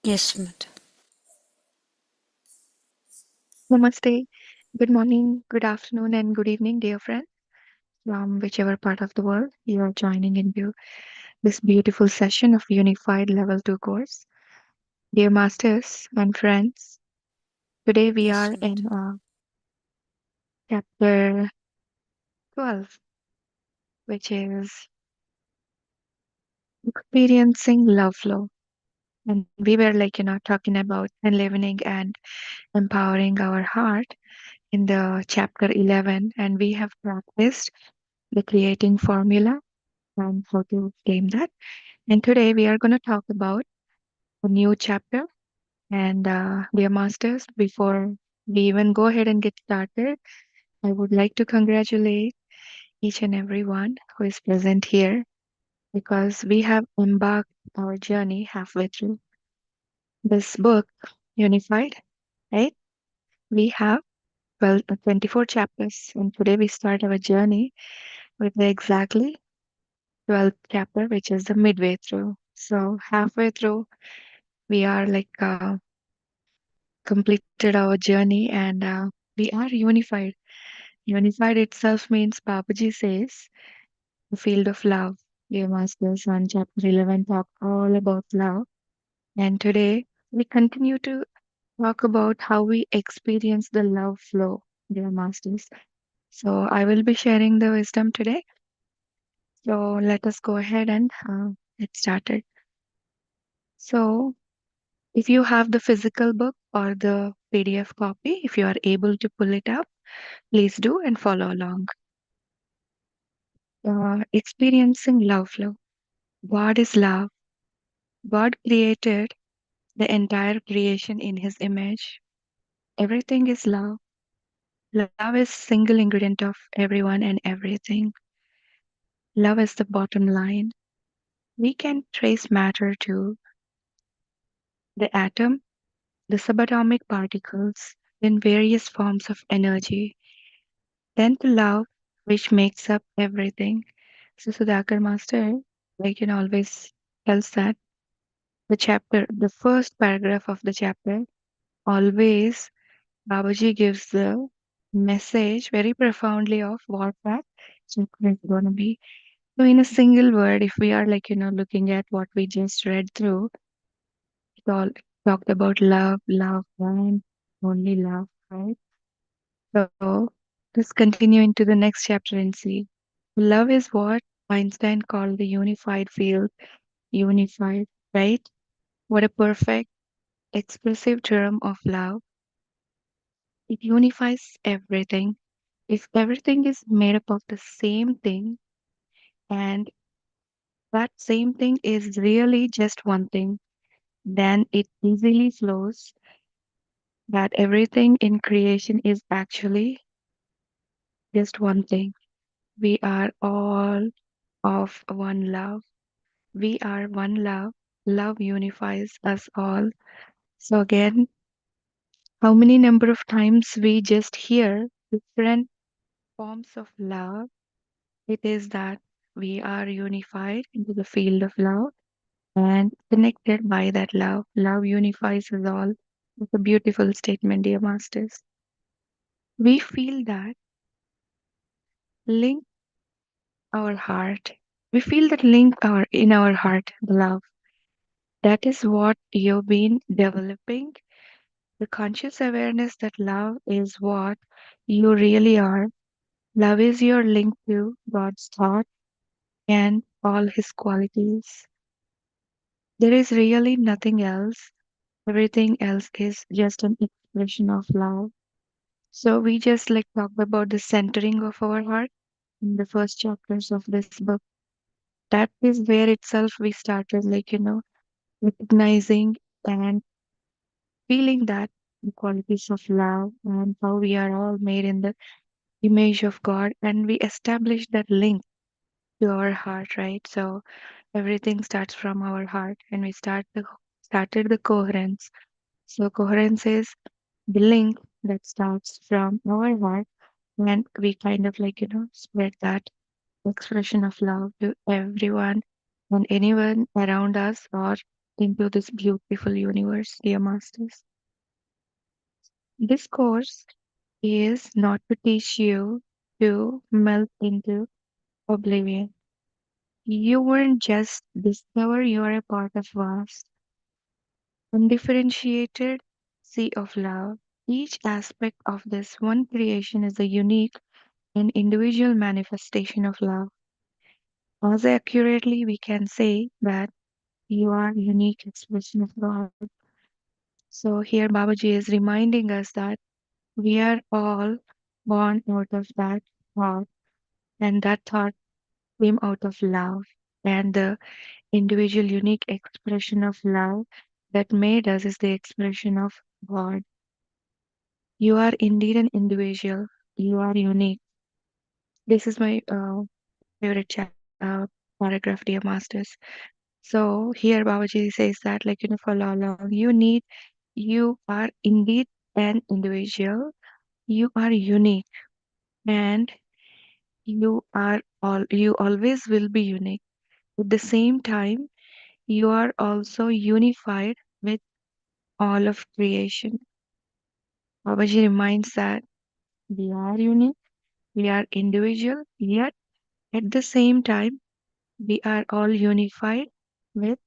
Yes, Madhu. Namaste. Good morning, good afternoon, and good evening, dear friends, from whichever part of the world you are joining into this beautiful session of Unified Level 2 course. Dear masters and friends, today we Yes, are Madhu. in chapter 12, which is experiencing love flow. And we were talking about enlivening and empowering our heart in the chapter 11, and we have practiced the creating formula and how to claim that. And today we are going to talk about a new chapter. And dear masters, before we even go ahead and get started, I would like to congratulate each and everyone who is present here because we have embarked our journey halfway through this book, Unified, right? We have 24 chapters, and today we start our journey with the exactly 12th chapter, which is the midway through. So, halfway through, we are completed our journey and we are unified. Unified itself means Babaji says the field of love. Dear Masters on chapter 11 talk all about love. And today we continue to talk about how we experience the love flow, dear Masters. So I will be sharing the wisdom today. So let us go ahead and get started. So if you have the physical book or the PDF copy, if you are able to pull it up, please do and follow along. Experiencing love flow. God is love. God created the entire creation in his image. Everything is love. Love is single ingredient of everyone and everything. Love is the bottom line. We can trace matter to the atom, the subatomic particles, in various forms of energy, then to love, which makes up everything. So Sudhakar Master, always tells that the first paragraph of the chapter, always Babaji gives the message very profoundly of what that chapter is going to be. So, in a single word, if we are looking at what we just read through, it all talked about love, love, and only love, right? So, let's continue into the next chapter and see. Love is what Einstein called the unified field, unified, right? What a perfect expressive term of love. It unifies everything. If everything is made up of the same thing and that same thing is really just one thing, then it easily flows that everything in creation is actually just one thing. We are all of one love. We are one love. Love unifies us all. So again, how many number of times we just hear different forms of love, it is that we are unified into the field of love and connected by that love. Love unifies us all. It's a beautiful statement, dear masters. We feel that link our heart. We feel that link our in our heart, the love. That is what you've been developing. The conscious awareness that love is what you really are. Love is your link to God's thought and all his qualities. There is really nothing else. Everything else is just an expression of love. So we just talked about the centering of our heart in the first chapters of this book. That is where itself we started recognizing and feeling that the qualities of love and how we are all made in the image of God, and we established that link to our heart, right? So everything starts from our heart and we started the coherence. So coherence is the link that starts from our heart, and we kind of spread that expression of love to everyone and anyone around us or into this beautiful universe, dear masters. This course is not to teach you to melt into oblivion. You won't just discover you're a part of vast, undifferentiated sea of love. Each aspect of this one creation is a unique and individual manifestation of love. As accurately, we can say that you are a unique expression of God. So here Babaji is reminding us that we are all born out of that thought, and that thought came out of love. And the individual unique expression of love that made us is the expression of God. You are indeed an individual. You are unique. This is my favorite paragraph, dear masters. So here Babaji says that, like, for all along, you are indeed an individual. You are unique, and you always will be unique. At the same time, you are also unified with all of creation. Babaji reminds that we are unique, we are individual, yet at the same time, we are all unified with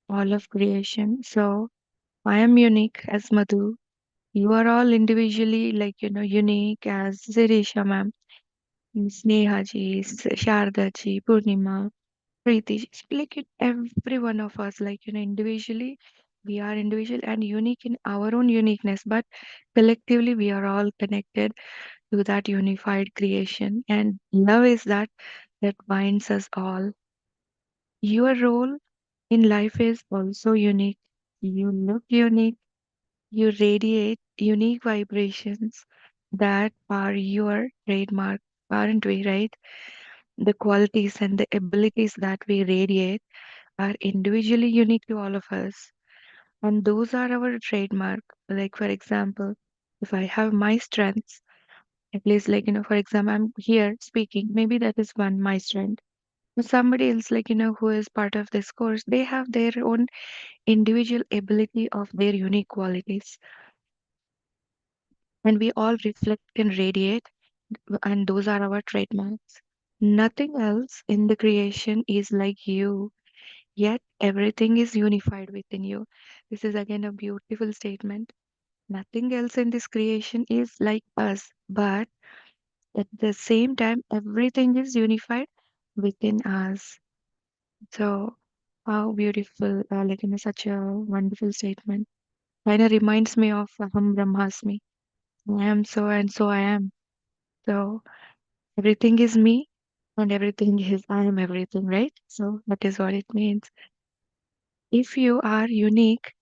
all of creation. So I am unique as Madhu. You are all individually, like, unique as Sirisha ma'am, Sneha ji, Sharda ji, Purnima, Preeti ji. Like, every one of us, like, individually, we are individual and unique in our own uniqueness, but collectively, we are all connected to that unified creation. And love is that binds us all. Your role in life is also unique. You look unique. You radiate unique vibrations that are your trademark, aren't we, right? The qualities and the abilities that we radiate are individually unique to all of us. And those are our trademark. Like, for example, if I have my strengths, at least, like, for example, I'm here speaking, maybe that is one, my strength. But somebody else, like, who is part of this course, they have their own individual ability of their unique qualities. And we all reflect and radiate, and those are our trademarks. Nothing else in the creation is like you, yet everything is unified within you. This is again a beautiful statement. Nothing else in this creation is like us, but at the same time, everything is unified within us. So, how beautiful, like, such a wonderful statement. Kind of reminds me of Aham Brahmasmi. I am so and so I am. So, everything is me and everything is I am everything, right? So that is what it means. If you are unique,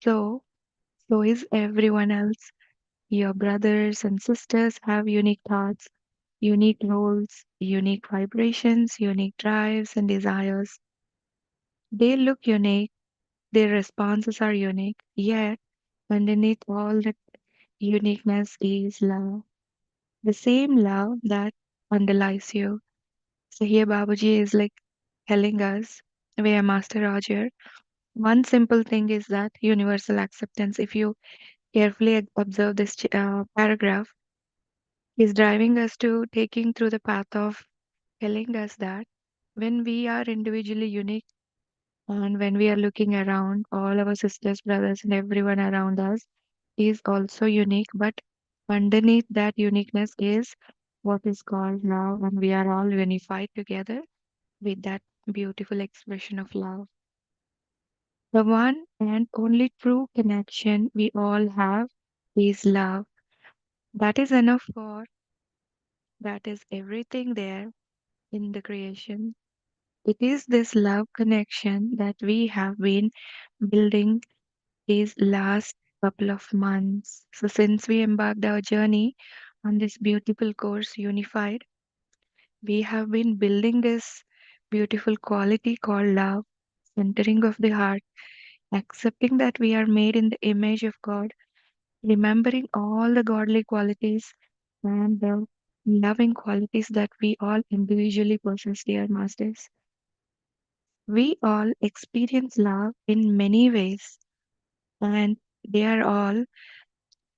so so is everyone else. Your brothers and sisters have unique thoughts, unique roles, unique vibrations, unique drives and desires. They look unique, their responses are unique, yet underneath all that uniqueness is love. The same love that underlies you. So here Babaji is like telling us, via Master Roger, one simple thing is that universal acceptance. If you carefully observe this paragraph, he's driving us to taking through the path of telling us that when we are individually unique and when we are looking around, all our sisters, brothers, and everyone around us is also unique, but underneath that uniqueness is what is called love, and we are all unified together with that beautiful expression of love. The one and only true connection we all have is love. That is enough for that is everything there in the creation. It is this love connection that we have been building these last couple of months. So, since we embarked our journey on this beautiful course, Unified, we have been building this beautiful quality called love, centering of the heart, accepting that we are made in the image of God, remembering all the godly qualities and the loving qualities that we all individually possess, dear masters. We all experience love in many ways, and they are all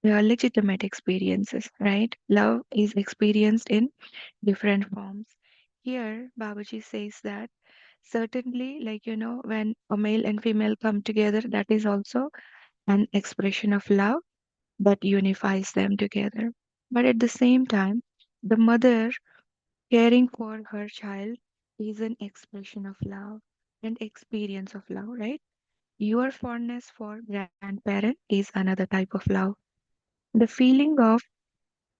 legitimate experiences, right? Love is experienced in different forms. Here, Babaji says that certainly, like, when a male and female come together, that is also an expression of love that unifies them together. But at the same time, the mother caring for her child is an expression of love and experience of love, right? Your fondness for grandparent is another type of love. The feeling of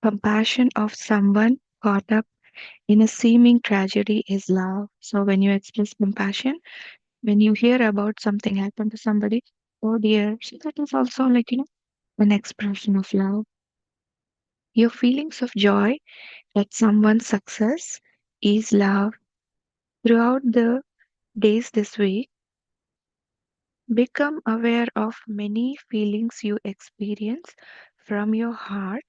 compassion of someone caught up in a seeming tragedy is love. So when you express compassion, when you hear about something happen to somebody, oh dear, so that is also like, an expression of love. Your feelings of joy at someone's success is love. Throughout the days this week, become aware of many feelings you experience from your heart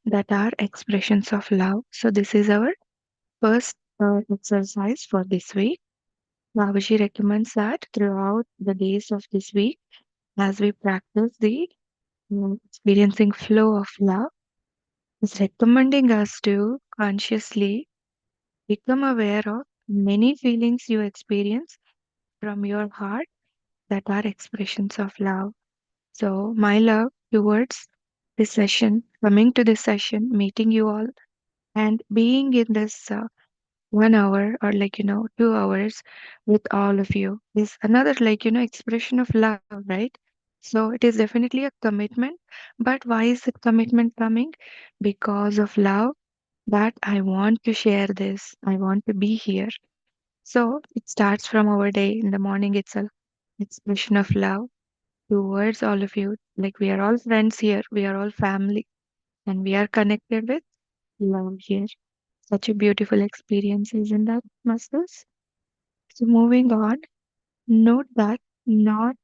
that are expressions of love. So, this is our first exercise for this week. Babaji recommends that throughout the days of this week, as we practice the experiencing flow of love, is recommending us to consciously become aware of many feelings you experience from your heart that are expressions of love. So, my love towards this session, coming to this session, meeting you all, and being in this 1 hour or like, 2 hours with all of you is another, like, expression of love, right? So, it is definitely a commitment. But why is it commitment coming? Because of love that I want to share this, I want to be here. So, it starts from our day in the morning itself, expression of love towards all of you. Like we are all friends here, we are all family, and we are connected with love here. Such a beautiful experience, isn't that, Masters? So, moving on, note that not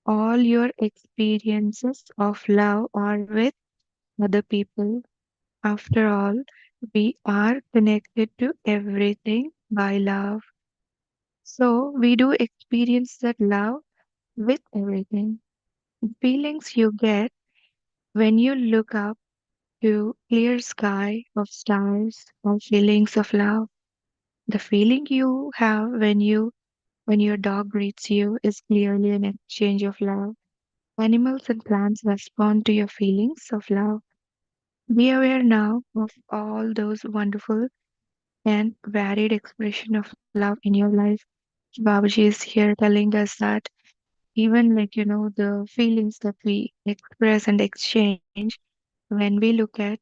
all your experiences of love are with other people. After all, we are connected to everything by love. So, we do experience that love with everything. Feelings you get when you look up to clear sky of stars or feelings of love. The feeling you have when your dog greets you is clearly an exchange of love. Animals and plants respond to your feelings of love. Be aware now of all those wonderful and varied expression of love in your life. Babaji is here telling us that even like the feelings that we express and exchange when we look at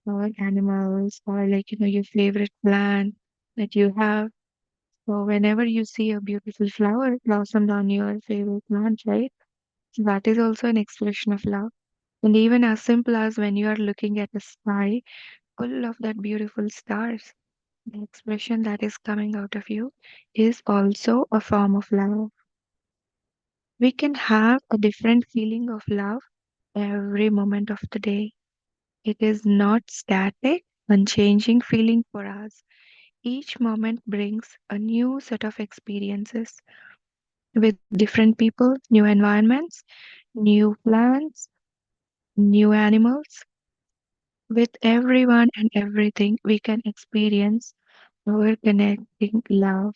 our animals or like your favorite plant that you have. So whenever you see a beautiful flower blossomed on your favorite plant, right? So that is also an expression of love. And even as simple as when you are looking at the sky full of that beautiful stars, the expression that is coming out of you is also a form of love. We can have a different feeling of love every moment of the day. It is not static, unchanging feeling for us. Each moment brings a new set of experiences with different people, new environments, new plants, new animals. With everyone and everything, we can experience our connecting love.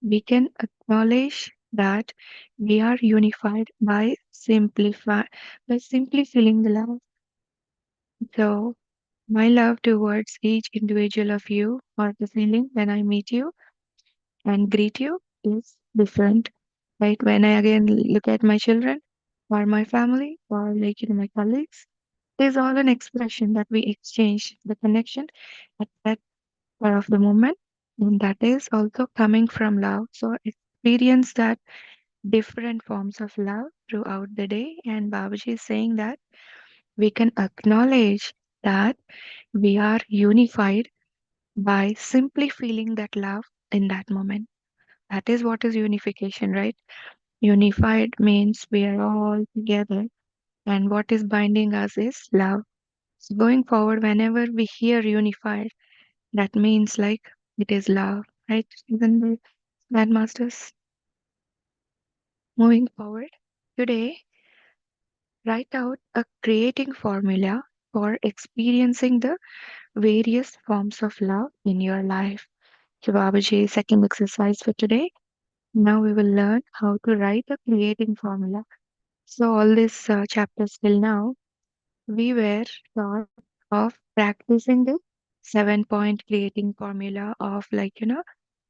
We can acknowledge that we are unified by simply feeling the love. So my love towards each individual of you or the feeling when I meet you and greet you is different. Right? When I again look at my children or my family or like my colleagues, it is all an expression that we exchange the connection at that part of the moment. And that is also coming from love. So experience that different forms of love throughout the day. And Babaji is saying that we can acknowledge that we are unified by simply feeling that love in that moment. That is what is unification, right? Unified means we are all together, and what is binding us is love. So going forward, whenever we hear unified, that means like it is love, right? Isn't it, Grandmasters? Moving forward, today, write out a creating formula for experiencing the various forms of love in your life. So, Babaji, second exercise for today. Now we will learn how to write a creating formula. So, all these chapters till now, we were taught of practicing the 7 point creating formula of,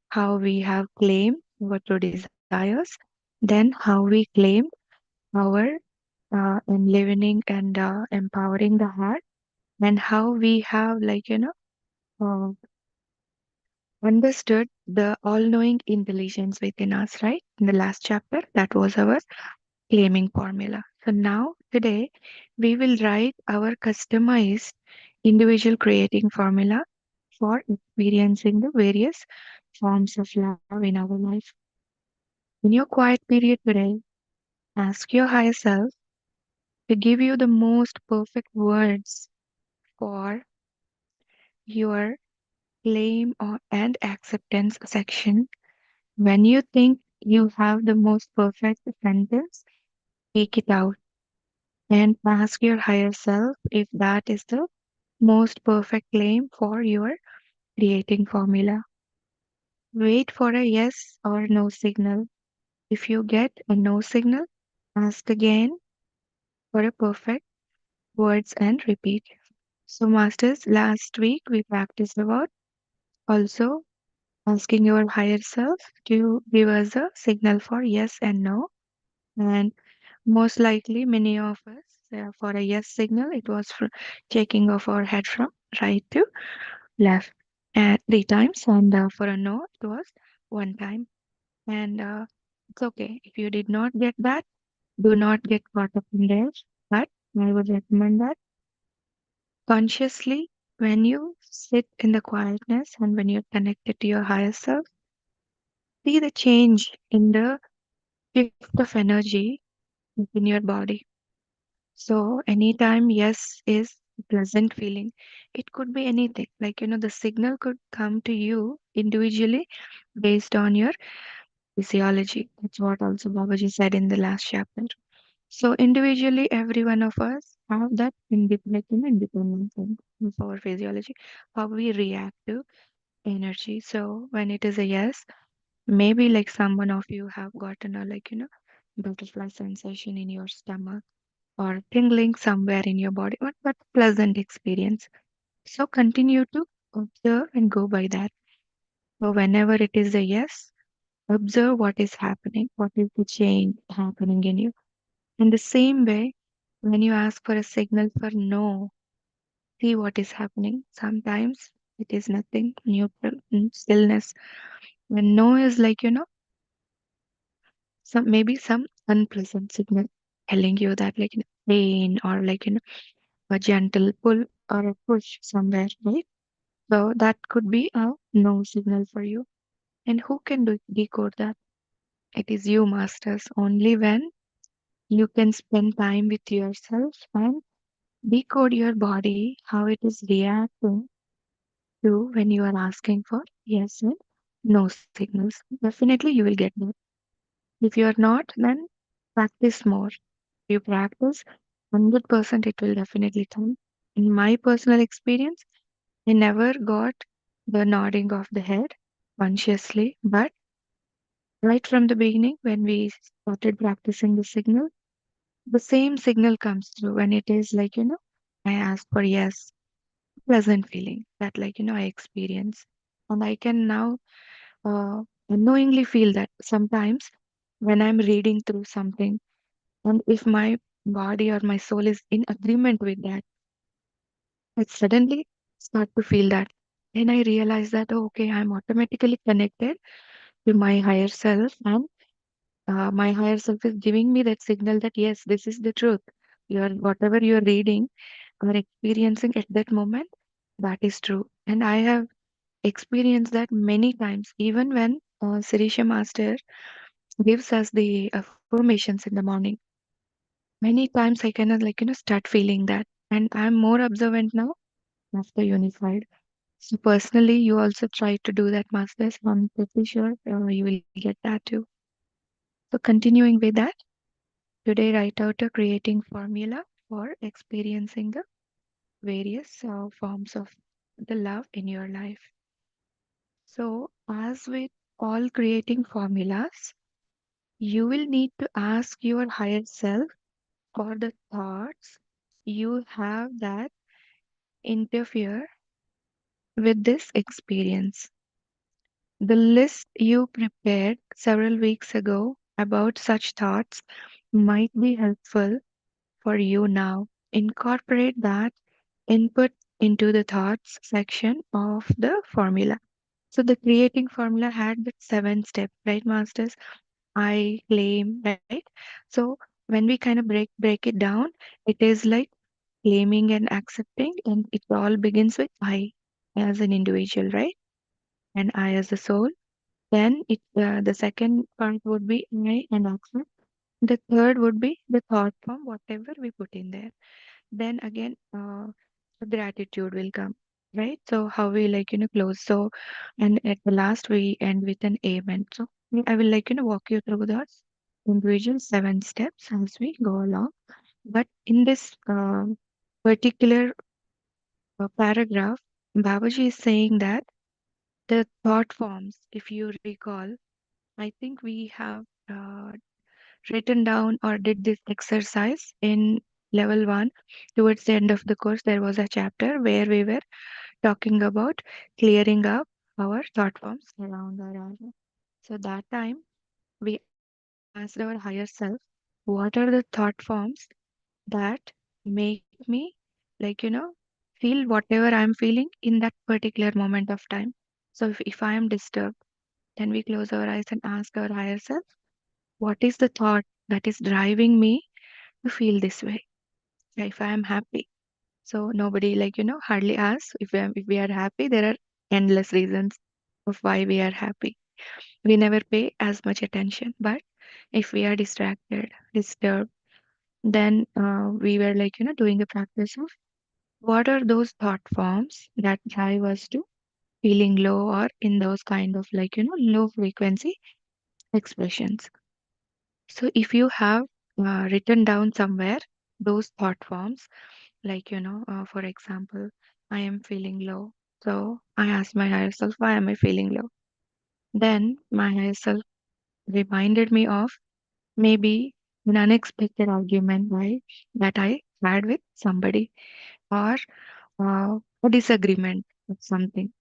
how we have claimed our true desires, then how we claimed our enlivening and empowering the heart, and how we have, understood the all knowing intelligence within us, right? In the last chapter, that was our claiming formula. So now, today, we will write our customized individual creating formula for experiencing the various forms of love in our life. In your quiet period today, ask your higher self to give you the most perfect words for your claim or, and acceptance section. When you think you have the most perfect sentence, take it out and ask your higher self if that is the most perfect claim for your creating formula. Wait for a yes or no signal. If you get a no signal, ask again for a perfect words and repeat. So, masters, last week we practiced about also asking your higher self to give us a signal for yes and no. And most likely, many of us, for a yes signal, it was taking off our head from right to left 3 times, and for a no, it was 1 time. And it's okay if you did not get that. Do not get caught up in there. But I would recommend that consciously, when you sit in the quietness and when you're connected to your higher self, see the change in the shift of energy in your body. So anytime yes is pleasant feeling, it could be anything. Like, the signal could come to you individually based on your physiology. That's what also Babaji said in the last chapter. So individually, every one of us have that independence of our physiology, how we react to energy. So when it is a yes, maybe like someone of you have gotten a, butterfly sensation in your stomach or tingling somewhere in your body, but pleasant experience. So continue to observe and go by that. So whenever it is a yes, observe what is happening, what is the change happening in you. In the same way, when you ask for a signal for no, see what is happening. Sometimes it is nothing, neutral, stillness. When no is maybe some unpleasant signal telling you that pain or a gentle pull or a push somewhere, right? So that could be a no signal for you. And who can decode that? It is you, masters. Only when you can spend time with yourself and decode your body, how it is reacting to when you are asking for yes and no signals. Definitely you will get that. If you are not, then practice more. You practice 100%, it will definitely come. In my personal experience, I never got the nodding of the head consciously, but right from the beginning, when we started practicing the signal, the same signal comes through when it is I ask for yes, pleasant feeling that I experience. And I can now unknowingly feel that sometimes when I'm reading through something, and if my body or my soul is in agreement with that, I suddenly start to feel that. Then I realize that, oh, okay, I'm automatically connected to my higher self, and my higher self is giving me that signal that yes, this is the truth. You're whatever you're reading or experiencing at that moment, that is true. And I have experienced that many times, even when Sirisha Master gives us the affirmations in the morning. Many times I cannot start feeling that, and I'm more observant now after unified. So personally, you also try to do that, masters. I'm pretty sure you will get that too. So, continuing with that, today write out a creating formula for experiencing the various forms of the love in your life. So, as with all creating formulas, you will need to ask your higher self for the thoughts you have that interfere with this experience. The list you prepared several weeks ago about such thoughts might be helpful for you now. Incorporate that input into the thoughts section of the formula. So the creating formula had the 7 step, right, masters? I claim, right? So when we kind of break it down, it is like claiming and accepting, and it all begins with I as an individual, right? And I as a soul. Then the second part would be I and accept. The third would be the thought form, whatever we put in there. Then again, gratitude will come, right? So how we close. So, and at the last we end with an amen. So I will walk you through the individual 7 steps as we go along. But in this particular paragraph, Babaji is saying that the thought forms, if you recall, I think we have written down or did this exercise in level 1. Towards the end of the course, there was a chapter where we were talking about clearing up our thought forms around our aura. So that time we asked our higher self, what are the thought forms that make me feel whatever I'm feeling in that particular moment of time. So if I am disturbed, then we close our eyes and ask our higher self, what is the thought that is driving me to feel this way? If I am happy, so nobody hardly asks if we are happy. There are endless reasons of why we are happy. We never pay as much attention. But if we are distracted, disturbed, then we were doing a practice of what are those thought forms that drive us to feeling low or in those kind of low frequency expressions. So if you have written down somewhere those thought forms, for example, I am feeling low. So I asked my higher self, why am I feeling low? Then my higher self reminded me of maybe an unexpected argument, right, that I had with somebody, or a disagreement with something,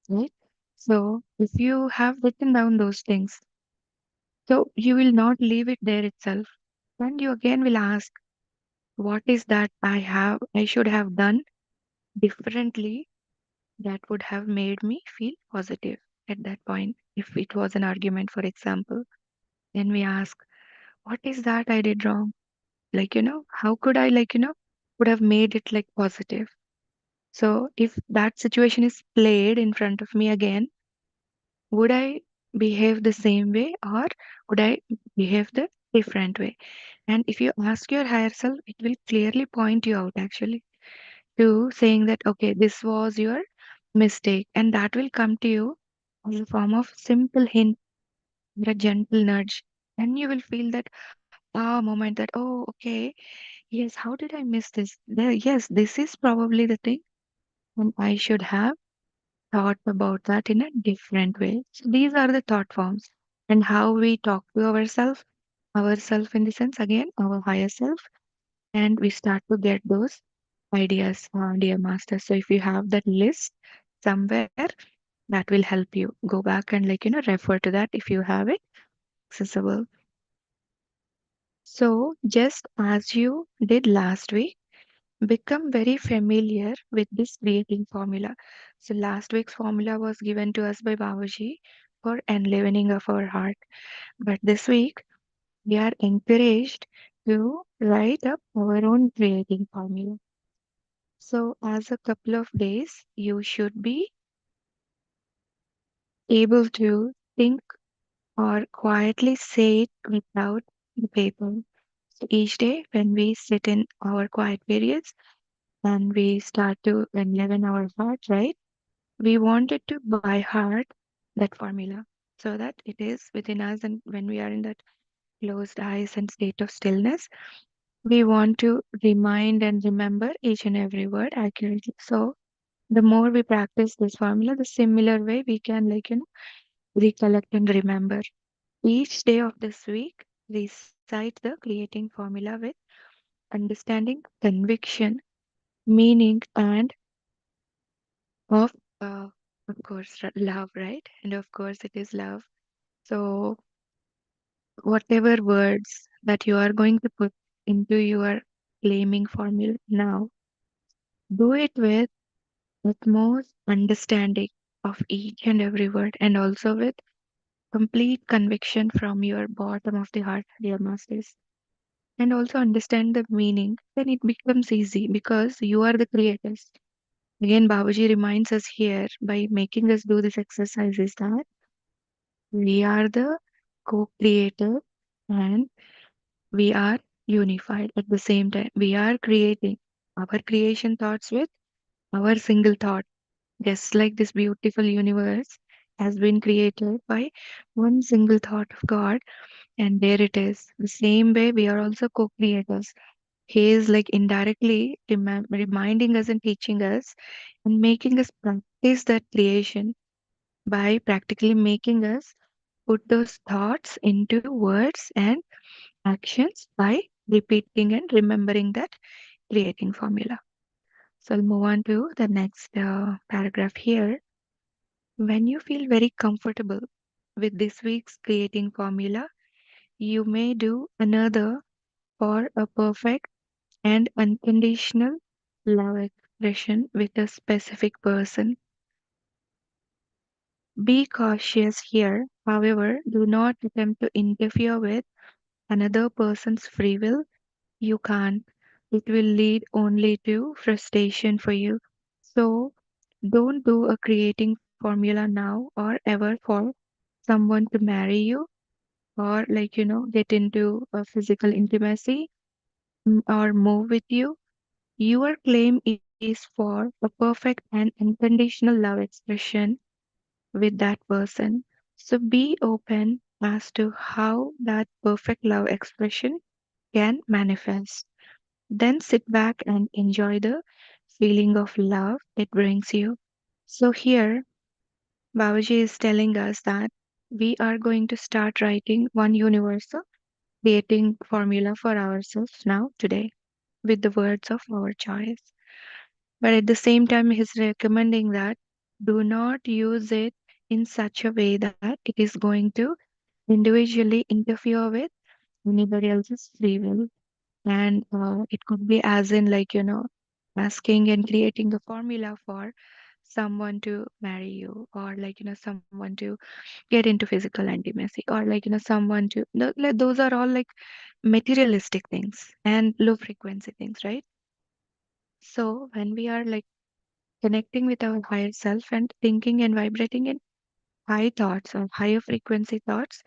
right? So if you have written down those things, so you will not leave it there itself. And you again will ask, what is that I should have done differently that would have made me feel positive at that point? If it was an argument, for example, then we ask, what is that I did wrong? How could I, would have made it like positive? So if that situation is played in front of me again, would I behave the same way or would I behave the different way? And if you ask your higher self, it will clearly point you out actually to saying that, okay, this was your mistake. And that will come to you as a form of simple hint or a gentle nudge. And you will feel that moment that, oh, okay, yes, how did I miss this? Yes, this is probably the thing. And I should have thought about that in a different way. So these are the thought forms and how we talk to ourself in the sense again, our higher self, and we start to get those ideas, dear master. So if you have that list somewhere, that will help you. Go back and refer to that if you have it accessible. So just as you did last week, become very familiar with this creating formula. So last week's formula was given to us by Babaji for enlivening of our heart. But this week we are encouraged to write up our own creating formula. So as a couple of days, you should be able to think or quietly say it without the paper. So each day when we sit in our quiet periods and we start to enliven our heart, right? We wanted to by heart that formula so that it is within us, and when we are in that closed eyes and state of stillness, we want to remind and remember each and every word accurately. So the more we practice this formula, the similar way we can recollect and remember. Each day of this week, recite the creating formula with understanding, conviction, meaning, and of of course love, right? And of course it is love. So whatever words that you are going to put into your claiming formula now, do it with utmost understanding of each and every word, and also with complete conviction from your bottom of the heart, dear masters. And also understand the meaning, then it becomes easy because you are the creators. Again, Babaji reminds us here by making us do this exercise is that we are the co-creator and we are unified at the same time. We are creating our creation thoughts with our single thought, just like this beautiful universe has been created by one single thought of God, and there it is. The same way we are also co-creators. He is like indirectly reminding us and teaching us and making us practice that creation by practically making us put those thoughts into words and actions by repeating and remembering that creating formula. So I'll move on to the next paragraph here. When you feel very comfortable with this week's creating formula, you may do another for a perfect and unconditional love expression with a specific person. Be cautious here, however, do not attempt to interfere with another person's free will. You can't. It will lead only to frustration for you. So don't do a creating formula now or ever for someone to marry you or get into a physical intimacy or move with you. Your claim is for a perfect and unconditional love expression with that person. So be open as to how that perfect love expression can manifest. Then sit back and enjoy the feeling of love it brings you. So here, Babaji is telling us that we are going to start writing one universal creating formula for ourselves now today with the words of our choice. But at the same time, he's recommending that do not use it in such a way that it is going to individually interfere with anybody else's free will. And it could be as in, asking and creating a formula for someone to marry you, or someone to get into physical intimacy, or someone to, those are all like materialistic things and low frequency things, right? So when we are like connecting with our higher self and thinking and vibrating in high thoughts or higher frequency thoughts,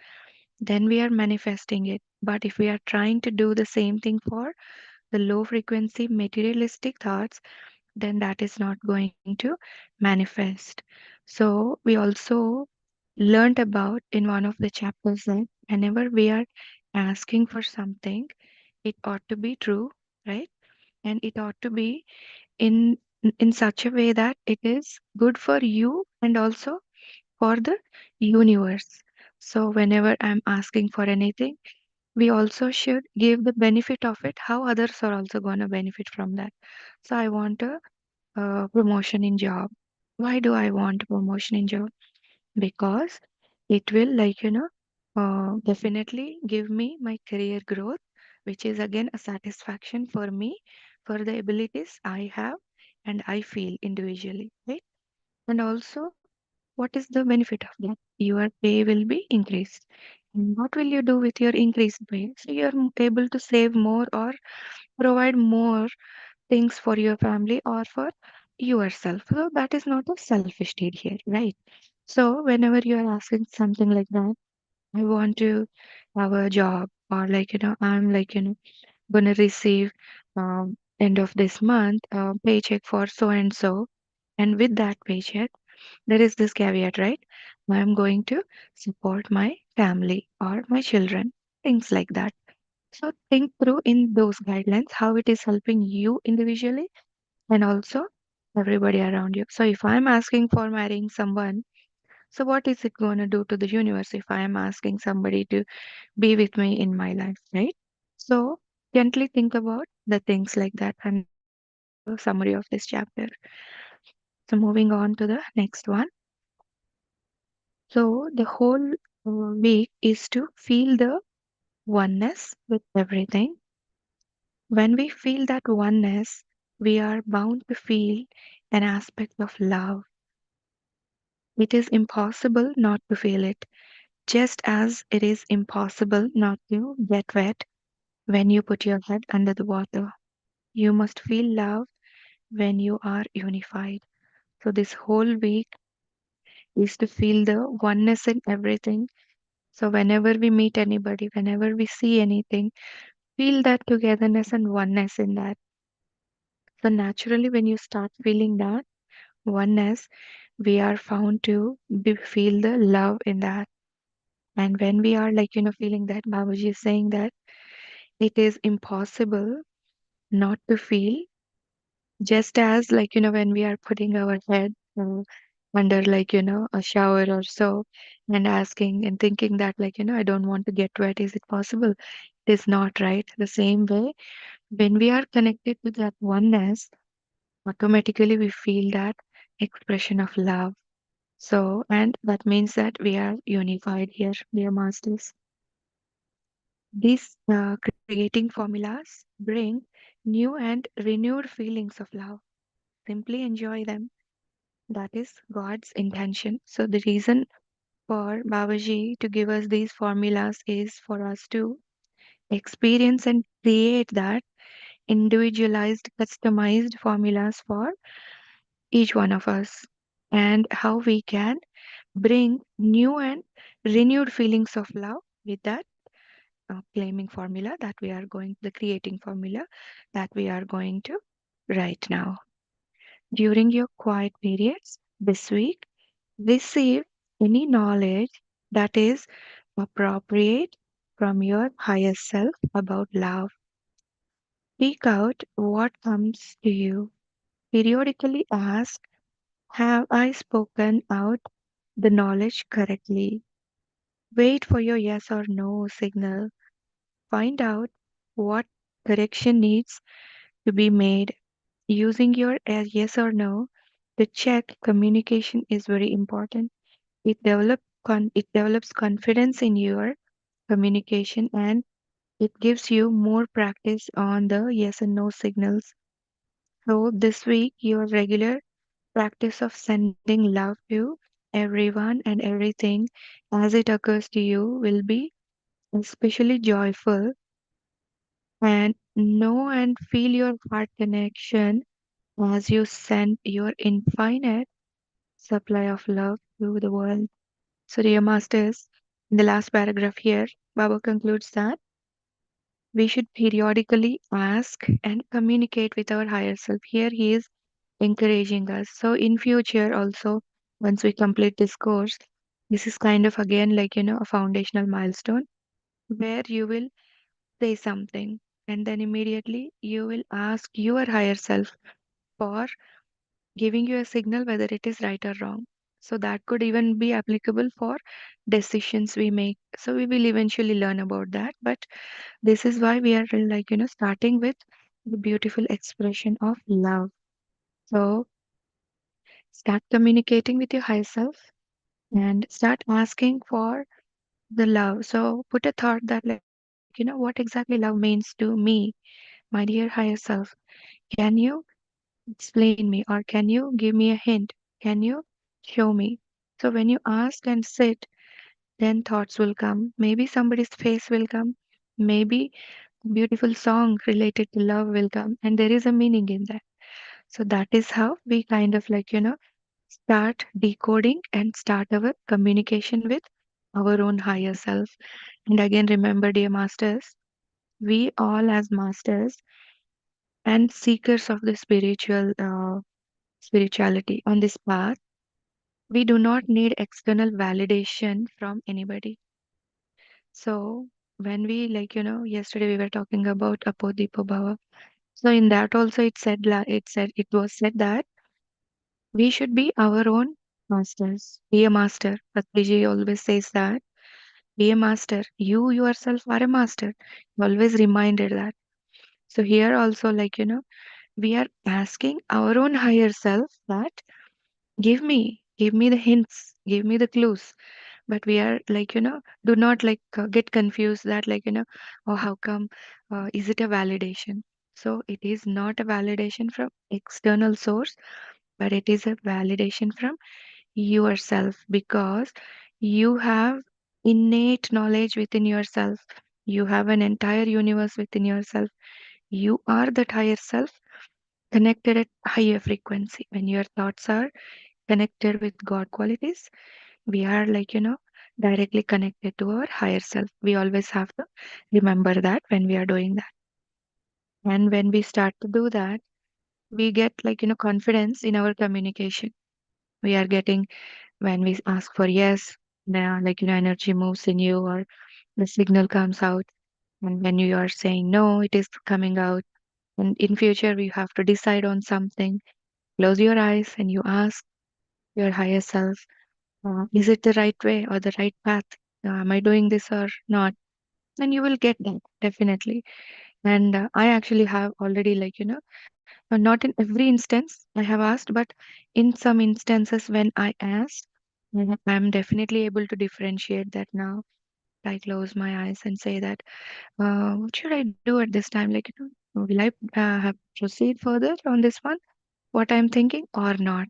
then we are manifesting it. But if we are trying to do the same thing for the low frequency materialistic thoughts, then that is not going to manifest. So we also learned about in one of the chapters that whenever we are asking for something, it ought to be true, right? And it ought to be in in such a way that it is good for you and also for the universe. So whenever I'm asking for anything, we also should give the benefit of it, how others are also going to benefit from that. So I want a promotion in job. Why do I want promotion in job? Because it will definitely give me my career growth, which is again a satisfaction for me for the abilities I have and I feel individually, right? And also, what is the benefit of that? Your pay will be increased. And what will you do with your increased pay? So you're able to save more or provide more things for your family or for yourself. So that is not a selfish deed here, right? So whenever you are asking something like that, I want to have a job, or I'm gonna receive end of this month paycheck for so and so, and with that paycheck there is this caveat, right? I'm going to support my family or my children. things like that. So think through in those guidelines how it is helping you individually and also everybody around you. So if I'm asking for marrying someone, so what is it going to do to the universe if I am asking somebody to be with me in my life, right? So gently think about the things like that, and that is the summary of this chapter. So moving on to the next one. So the whole week is to feel the oneness with everything. When we feel that oneness, we are bound to feel an aspect of love. It is impossible not to feel it, just as it is impossible not to get wet when you put your head under the water. You must feel love when you are unified. So, this whole week is to feel the oneness in everything. So, whenever we meet anybody, whenever we see anything, feel that togetherness and oneness in that. So, naturally, when you start feeling that oneness, we are found to feel the love in that. And when we are like, feeling that, Babaji is saying that it is impossible not to feel, just as like, when we are putting our head under like, a shower or so and asking and thinking that like, I don't want to get wet. Is it possible? It is not, right? The same way, when we are connected to that oneness, automatically we feel that expression of love. So, and that means that we are unified here, dear masters. These creating formulas bring new and renewed feelings of love. Simply enjoy them. That is God's intention. So, the reason for Babaji to give us these formulas is for us to experience and create that individualized, customized formulas for each one of us, and how we can bring new and renewed feelings of love with that claiming formula that we are going, the creating formula that we are going to write now. During your quiet periods this week, receive any knowledge that is appropriate from your higher self about love. Speak out what comes to you. Periodically ask, have I spoken out the knowledge correctly? Wait for your yes or no signal. Find out what correction needs to be made. Using your yes or no to check communication is very important. It develops confidence in your communication, and it gives you more practice on the yes and no signals. So this week your regular practice of sending love to everyone and everything as it occurs to you will be especially joyful, and know and feel your heart connection as you send your infinite supply of love to the world. So, dear masters, in the last paragraph here, Baba concludes that we should periodically ask and communicate with our higher self. Here he is encouraging us. So in future also, once we complete this course, this is kind of again like, a foundational milestone where you will say something and then immediately you will ask your higher self for giving you a signal whether it is right or wrong. So that could even be applicable for decisions we make. So we will eventually learn about that. But this is why we are like, starting with the beautiful expression of love. So start communicating with your higher self and start asking for the love. So put a thought that, like, what exactly love means to me, my dear higher self. Can you explain me, or can you give me a hint? Can you show me? So when you ask and sit, then thoughts will come. Maybe somebody's face will come. Maybe a beautiful song related to love will come, and there is a meaning in that. So that is how we kind of like, start decoding and start our communication with our own higher self. And again, remember, dear masters, we all as masters and seekers of the spirituality on this path, we do not need external validation from anybody. So when we yesterday we were talking about Apodipo Bhava. So in that also it was said that we should be our own masters. Be a master. Patriji always says that. Be a master. You yourself are a master. Always reminded that. So here also, we are asking our own higher self that give me the hints, give me the clues. But we are do not get confused that oh, how come? Is it a validation? So it is not a validation from external source, but it is a validation from yourself because you have innate knowledge within yourself. You have an entire universe within yourself. You are that higher self connected at higher frequency. When your thoughts are connected with God qualities, we are directly connected to our higher self. We always have to remember that when we are doing that. And when we start to do that, we get confidence in our communication. We are getting when we ask for yes, now energy moves in you or the signal comes out. And when you are saying no, it is coming out. And in future, we have to decide on something. Close your eyes and you ask your higher self, is it the right way or the right path? Am I doing this or not? And you will get that definitely. And I actually have already not in every instance I have asked, but in some instances when I asked, I'm definitely able to differentiate that now. I close my eyes and say that, what should I do at this time? Will I have proceed further on this one? What I'm thinking or not?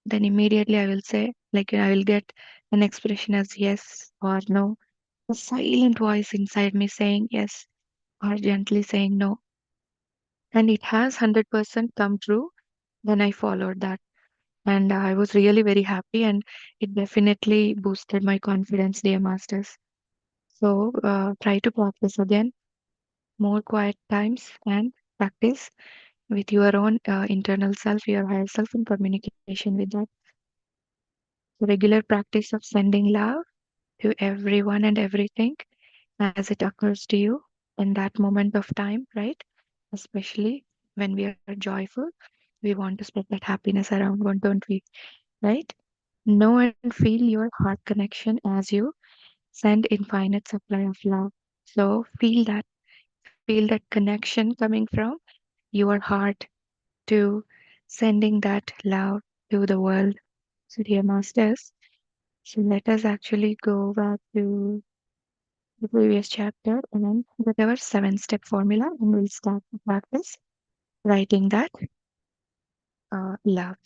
Then immediately I will say, I will get an expression as yes or no. A silent voice inside me saying yes or gently saying no. And it has 100% come true when I followed that. And I was really very happy, and it definitely boosted my confidence, dear masters. So try to practice again, more quiet times, and practice with your own internal self, your higher self, in communication with that. Regular practice of sending love to everyone and everything as it occurs to you in that moment of time, right? Especially when we are joyful, we want to spread that happiness around, don't we? Right? Know and feel your heart connection as you send infinite supply of love. So feel that connection coming from your heart to sending that love to the world. So, dear masters, so let us actually go back to the previous chapter and with our 7 step formula, and we'll start the practice writing that love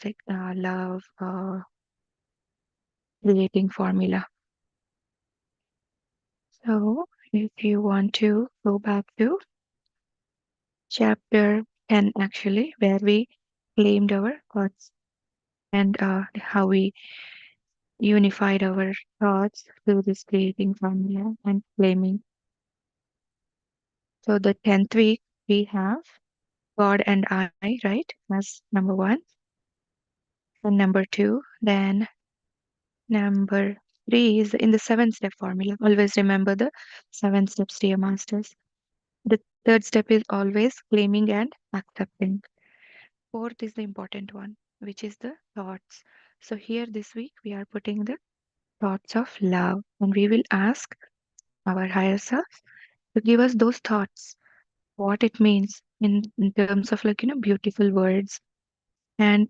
creating formula. So, if you want to go back to chapter 10, actually, where we claimed our thoughts and how we unified our thoughts through this creating formula and claiming. So, the 10th week, we have God and I, right, as number one, and number two, then number three is in the 7 step formula. Always remember the 7 steps, dear masters. The third step is always claiming and accepting. Fourth is the important one, which is the thoughts. So here this week we are putting the thoughts of love, and we will ask our higher self to give us those thoughts, what it means in terms of beautiful words and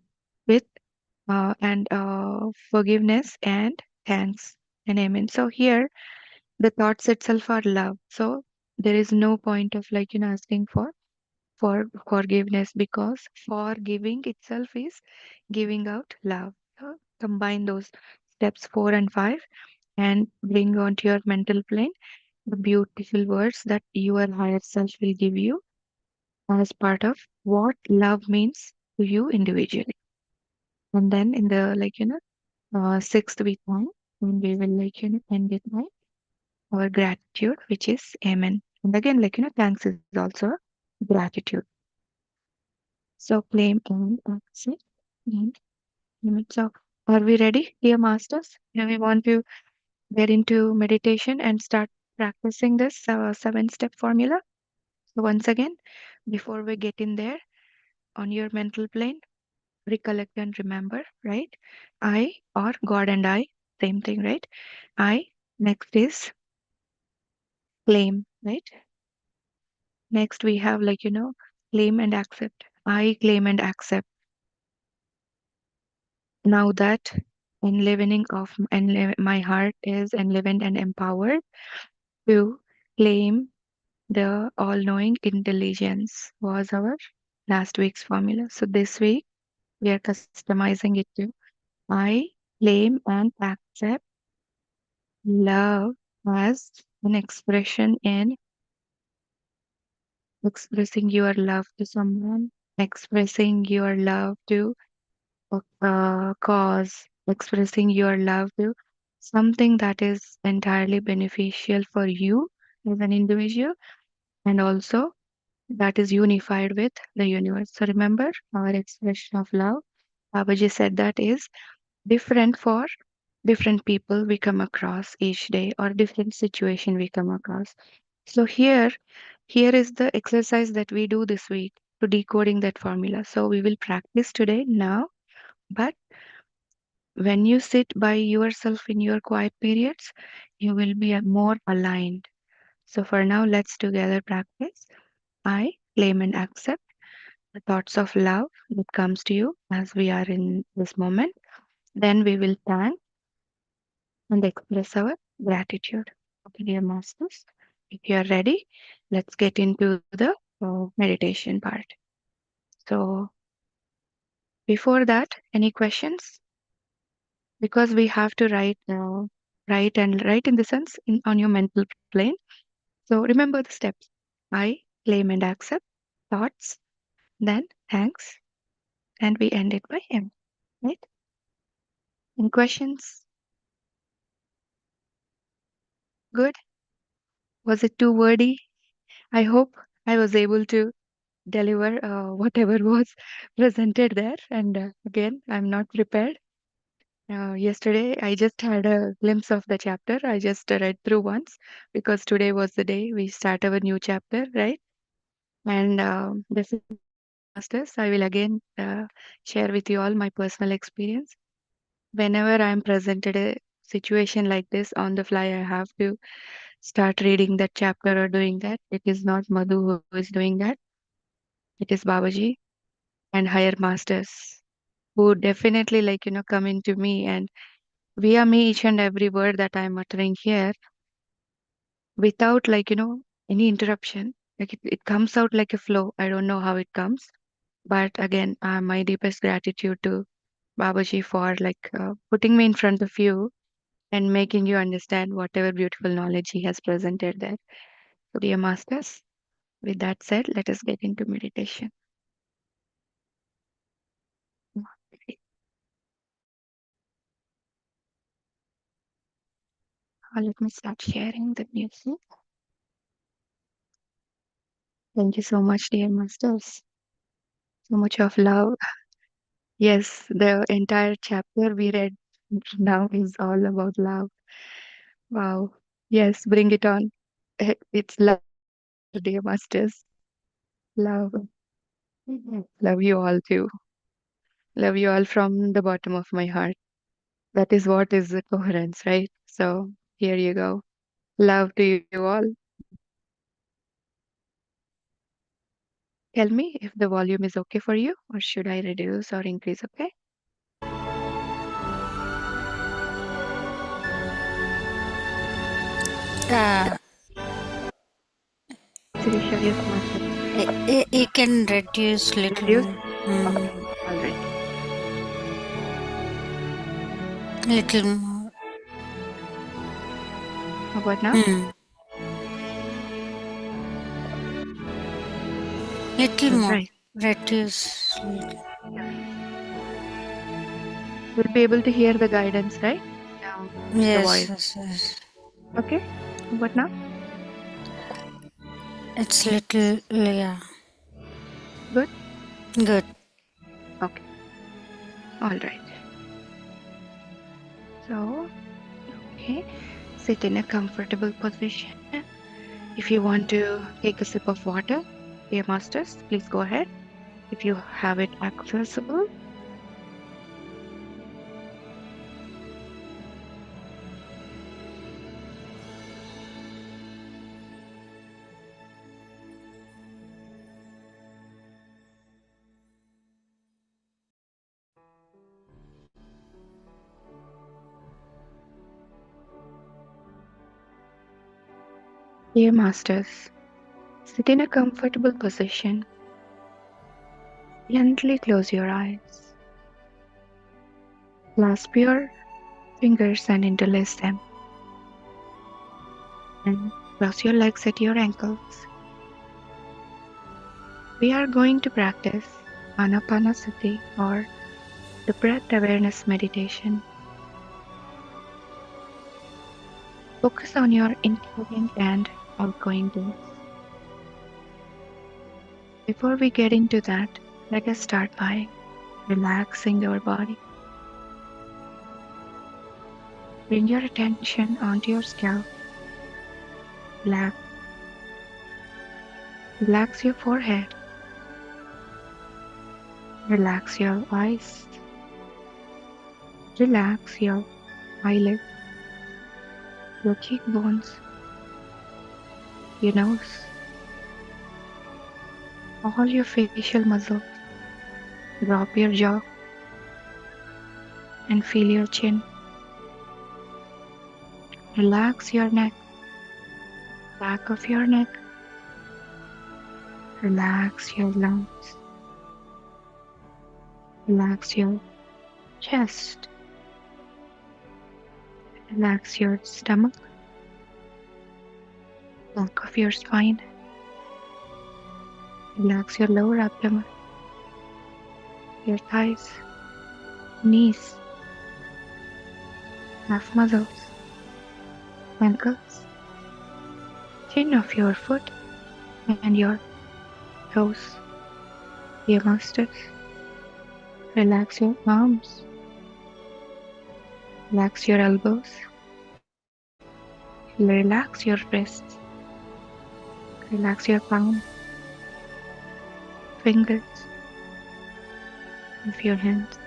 with forgiveness and thanks and amen. So here the thoughts itself are love. So there is no point of asking for forgiveness because forgiving itself is giving out love. So combine those steps 4 and 5 and bring onto your mental plane the beautiful words that your higher self will give you as part of what love means to you individually. And then in the sixth week one, when we will end it by our gratitude, which is amen. And again, thanks is also gratitude. So claim and accept and limit. So are we ready, dear masters? Do we want to get into meditation and start practicing this 7-step formula. So once again, before we get in there, on your mental plane, recollect and remember, right? I or God and I, same thing, right? I, next is claim, right? Next we have claim and accept. I claim and accept. Now that enlivening of my heart is enlivened and empowered to claim the all-knowing intelligence was our last week's formula. So this week we are customizing it to I claim and accept love as an expression in expressing your love to someone, expressing your love to a cause, expressing your love to something that is entirely beneficial for you as an individual and also that is unified with the universe. So remember, our expression of love, Babaji said that is different for different people we come across each day or different situation we come across. So here is the exercise that we do this week to decoding that formula. So we will practice today now, but when you sit by yourself in your quiet periods, you will be more aligned. So for now, let's together practice. I claim and accept the thoughts of love that comes to you as we are in this moment. Then we will thank and express our gratitude. Okay, dear masters, if you are ready, let's get into the meditation part. So before that, any questions? Because we have to write in the sense on your mental plane. So remember the steps. I claim and accept thoughts, then thanks, and we end it by him. Right? Any questions? Good. Was it too wordy? I hope I was able to deliver whatever was presented there. And again, I'm not prepared. Yesterday, I just had a glimpse of the chapter. I just read through once because today was the day we start our new chapter, right? And definitely, masters, I will again share with you all my personal experience. Whenever I'm presented a situation like this on the fly, I have to start reading that chapter or doing that. It is not Madhu who is doing that. It is Babaji and higher masters who definitely come into me and via me each and every word that I'm uttering here without any interruption. It comes out like a flow. I don't know how it comes. But again, my deepest gratitude to Babaji for putting me in front of you and making you understand whatever beautiful knowledge he has presented there. So, dear masters, with that said, let us get into meditation. Let me start sharing the music. Thank you so much, dear masters. So much of love. Yes, the entire chapter we read now is all about love. Wow. Yes, bring it on. It's love, dear masters. Love. Love you all too. Love you all from the bottom of my heart. That is what is the coherence, right? So here you go. Love to you all. Tell me if the volume is okay for you, or should I reduce or increase? Okay. Uh, Sirisha, yes, master. you can reduce little Reduce? more. Okay. All right. Little more. How about now? Mm. Little All more. right. Reduce. Little. Yes. We'll be able to hear the guidance, right? The Yes, voice. yes, yes. Okay. How about now? It's little, yeah. Good. Good. Okay. All right. So, okay. Sit in a comfortable position. If you want to take a sip of water, dear masters, please go ahead. If you have it accessible, dear masters, sit in a comfortable position. Gently close your eyes. Clasp your fingers and interlace them. And cross your legs at your ankles. We are going to practice Anapanasati or the breath awareness meditation. Focus on your incoming and outgoing breaths. Before we get into that, let us start by relaxing our body. Bring your attention onto your scalp. Relax. Relax your forehead. Relax your eyes. Relax your eyelids, your cheekbones, your nose, all your facial muscles. Drop your jaw and feel your chin. Relax your neck, back of your neck. Relax your lungs. Relax your chest. Relax your stomach, back of your spine. Relax your lower abdomen, your thighs, knees, calf muscles, ankles, chin of your foot, and your toes. Dear masters, relax your arms, relax your elbows, relax your wrists, relax your palm, fingers of your hands.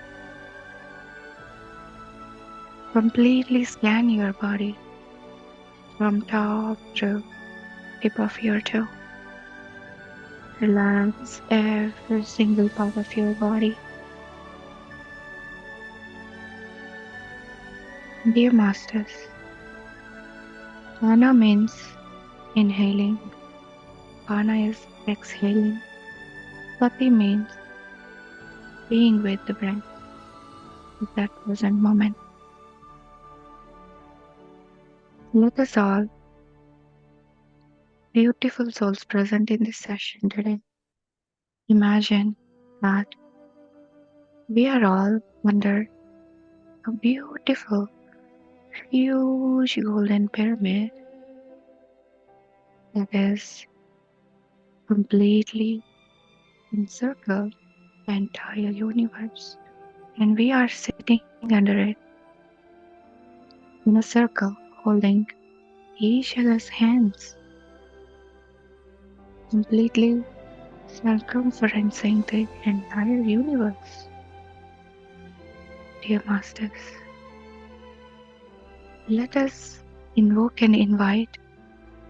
Completely scan your body from top to tip of your toe. Relax every single part of your body. Dear masters, Prana means inhaling, Pana is exhaling, Pati means being with the breath at that present moment. Let us all, beautiful souls present in this session today, imagine that we are all under a beautiful, huge golden pyramid that is completely encircled the entire universe. And we are sitting under it in a circle, holding each other's hands, completely circumferencing the entire universe. Dear masters, let us invoke and invite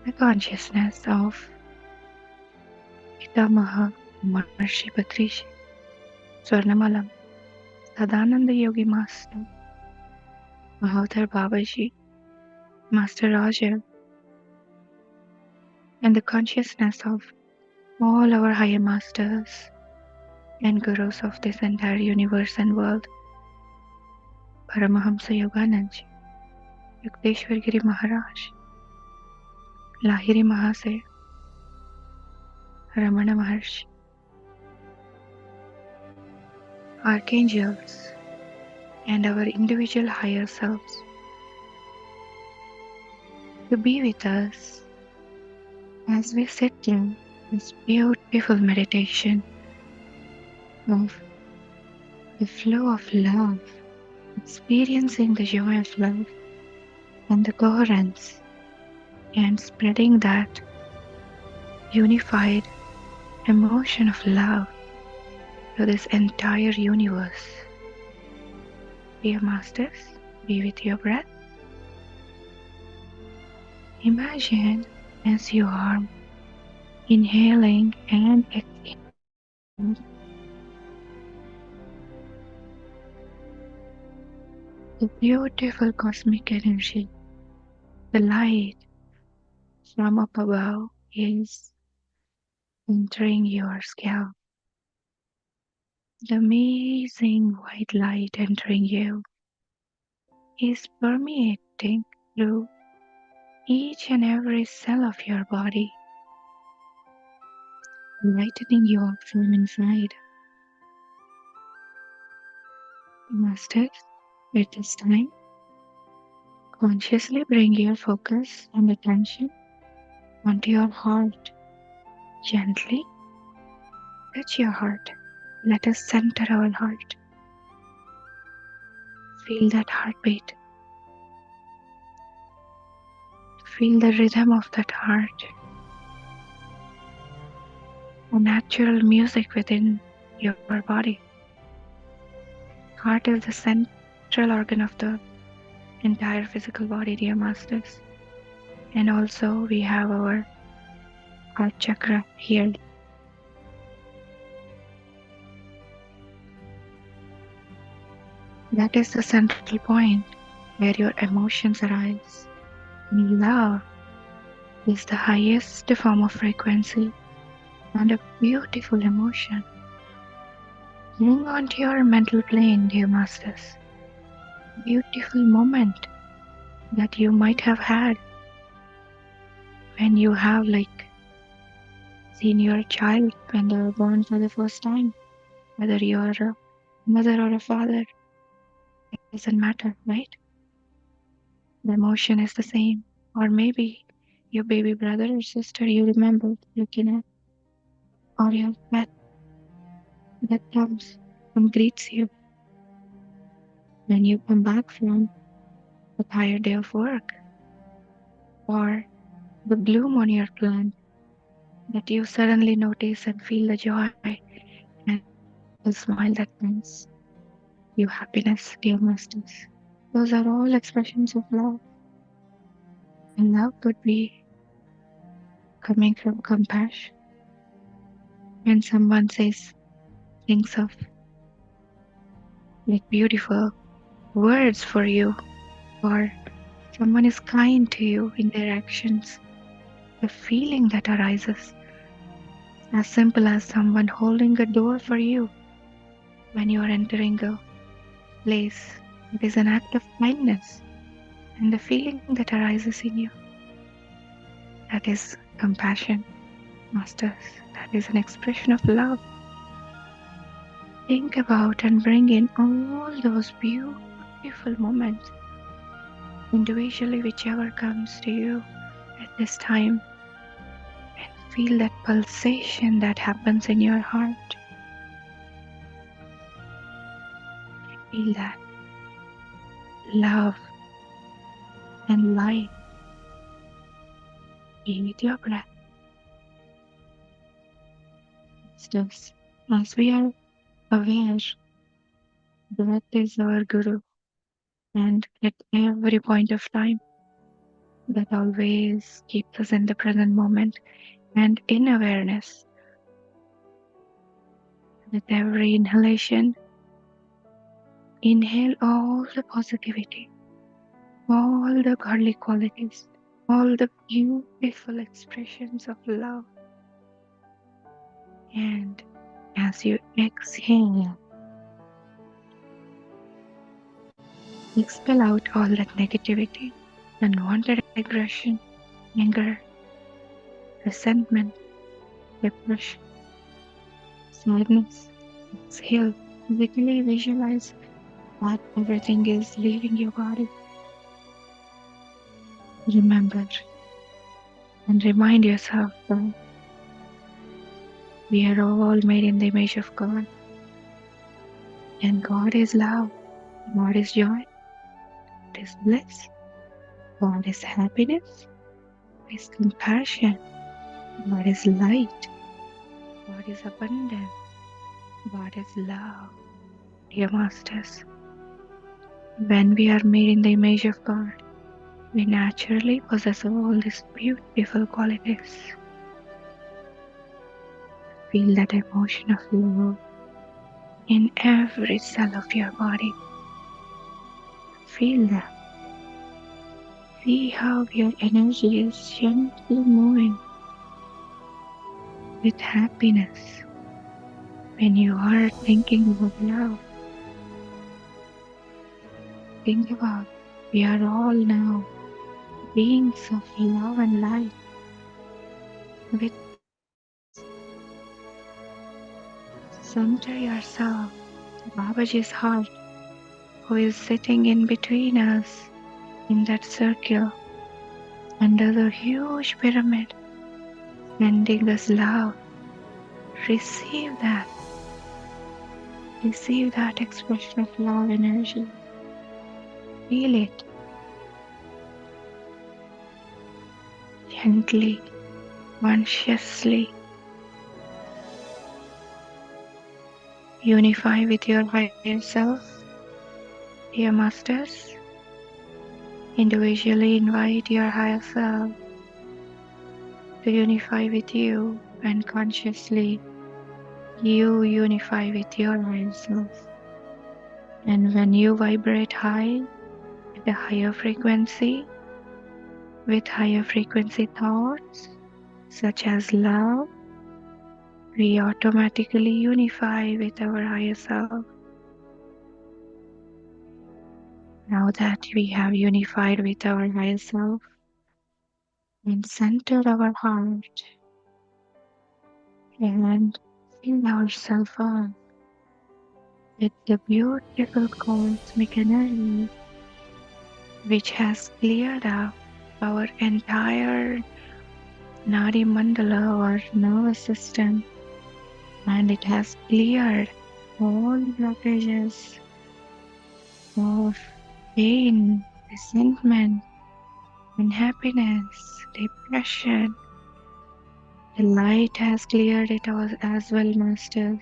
the consciousness of Pitamaha Brahmarshi Patriji, Swarnamalam, Sadananda Yogi Master, Mahavtar Babaji, Master Raja, and the consciousness of all our higher masters and gurus of this entire universe and world, Paramahamsa Yogananji, Yukteswar Giri Maharaj, Lahiri Mahasaya, Ramana Maharshi, archangels, and our individual higher selves to be with us as we sit in this beautiful meditation of the flow of love, experiencing the joy of love and the coherence, and spreading that unified emotion of love to this entire universe. Dear Masters, be with your breath. Imagine as you are inhaling and exhaling the beautiful cosmic energy, the light from up above is entering your scalp. The amazing white light entering you is permeating through each and every cell of your body, lightening you up from inside. Masters, at this time, consciously bring your focus and attention onto your heart. Gently touch your heart. Let us center our heart. Feel that heartbeat. Feel the rhythm of that heart. A natural music within your body. Heart is the central organ of the entire physical body, dear masters. And also we have our heart chakra here. That is the central point where your emotions arise. Love is the highest form of frequency and a beautiful emotion. Bring onto your mental plane, dear masters, beautiful moment that you might have had when you have seen your child when they were born for the first time. Whether you are a mother or a father, it doesn't matter, right? The emotion is the same. Or maybe your baby brother or sister you remember looking at, or your pet that comes and greets you when you come back from a tired day of work, or the bloom on your plant that you suddenly notice and feel the joy and the smile that brings you happiness, dear masters. Those are all expressions of love. And love could be coming from compassion. When someone says things of beautiful words for you, or someone is kind to you in their actions, the feeling that arises, as simple as someone holding a door for you when you are entering a place, it is an act of kindness, and the feeling that arises in you, that is compassion, masters. That is an expression of love. Think about and bring in all those beautiful moments, individually, whichever comes to you at this time, and feel that pulsation that happens in your heart. Feel that love and light. Be with your breath. Masters, as we are aware, breath is our guru, and at every point of time, that always keeps us in the present moment and in awareness. With every inhalation, inhale all the positivity, all the godly qualities, all the beautiful expressions of love. And as you exhale, expel out all that negativity, unwanted aggression, anger, resentment, depression, sadness. Exhale. Physically visualize that everything is leaving your body. Remember and remind yourself that we are all made in the image of God. And God is love. God is joy. God is bliss. God is happiness. God is compassion. God is light. God is abundance. God is love. Dear Masters, when we are made in the image of God, we naturally possess all these beautiful qualities. Feel that emotion of love in every cell of your body. Feel that. See how your energy is gently moving with happiness when you are thinking about love. Think about we are all now beings of love and light with peace. Center yourself, Babaji's heart, who is sitting in between us in that circle under the huge pyramid, sending us love. Receive that. Receive that expression of love energy. Feel it gently, consciously. Unify with your higher self, dear masters. Individually invite your higher self to unify with you, and consciously you unify with your higher self. And when you vibrate high at a higher frequency, with higher frequency thoughts such as love, we automatically unify with our higher self. Now that we have unified with our higher self and centered our heart and fill ourselves up with the beautiful cosmic energy which has cleared up our entire Nadi Mandala or nervous system, and it has cleared all blockages of pain, resentment, unhappiness, depression. The light has cleared it all as well, Masters,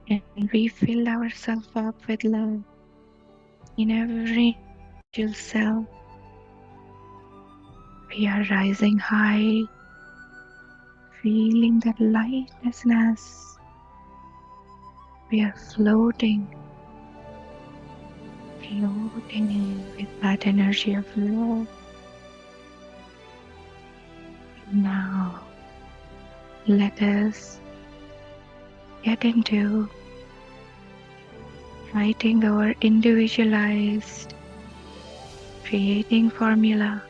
and we fill ourselves up with love in every individual cell. We are rising high, feeling that lightness. We are floating with that energy of love. Now, let us get into writing our individualized creating formula.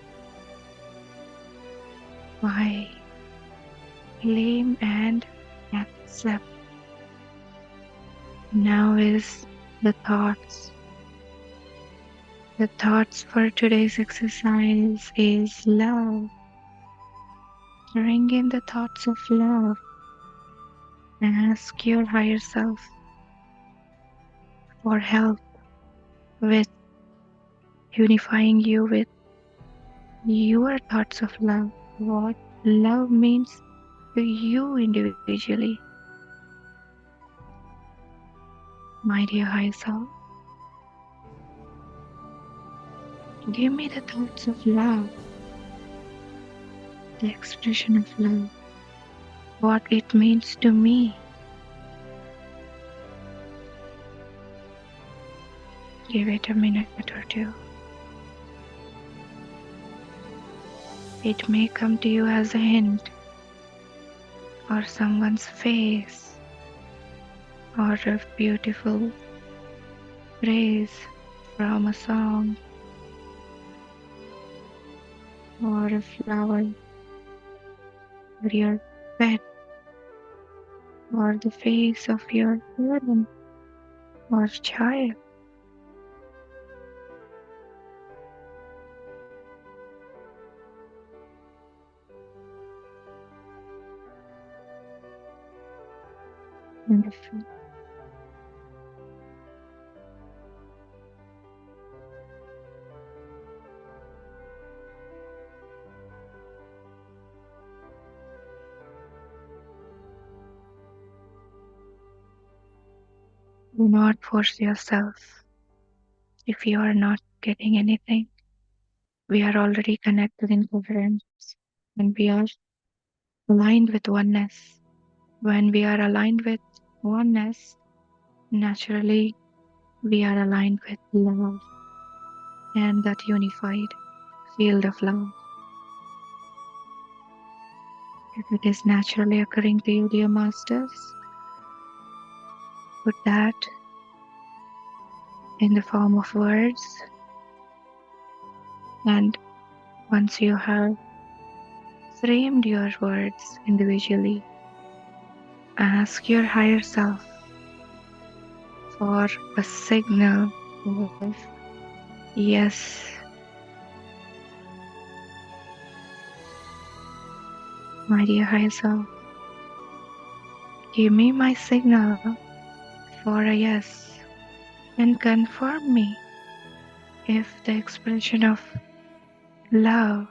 I claim and accept. Now is the thoughts. The thoughts for today's exercise is love. Bring in the thoughts of love. Ask your higher self for help with unifying you with your thoughts of love. What love means to you individually. My dear higher self, give me the thoughts of love, the expression of love, what it means to me. Give it a minute or two. It may come to you as a hint, or someone's face, or a beautiful phrase from a song, or a flower, or your pet, or the face of your parent or child. Wonderful. Do not force yourself if you are not getting anything. We are already connected in coherence and we are aligned with oneness. When we are aligned with oneness, naturally we are aligned with love and that unified field of love. If it is naturally occurring to you, dear masters, put that in the form of words. And once you have framed your words individually, ask your higher self for a signal of yes. My dear higher self, give me my signal for a yes and confirm me if the expression of love,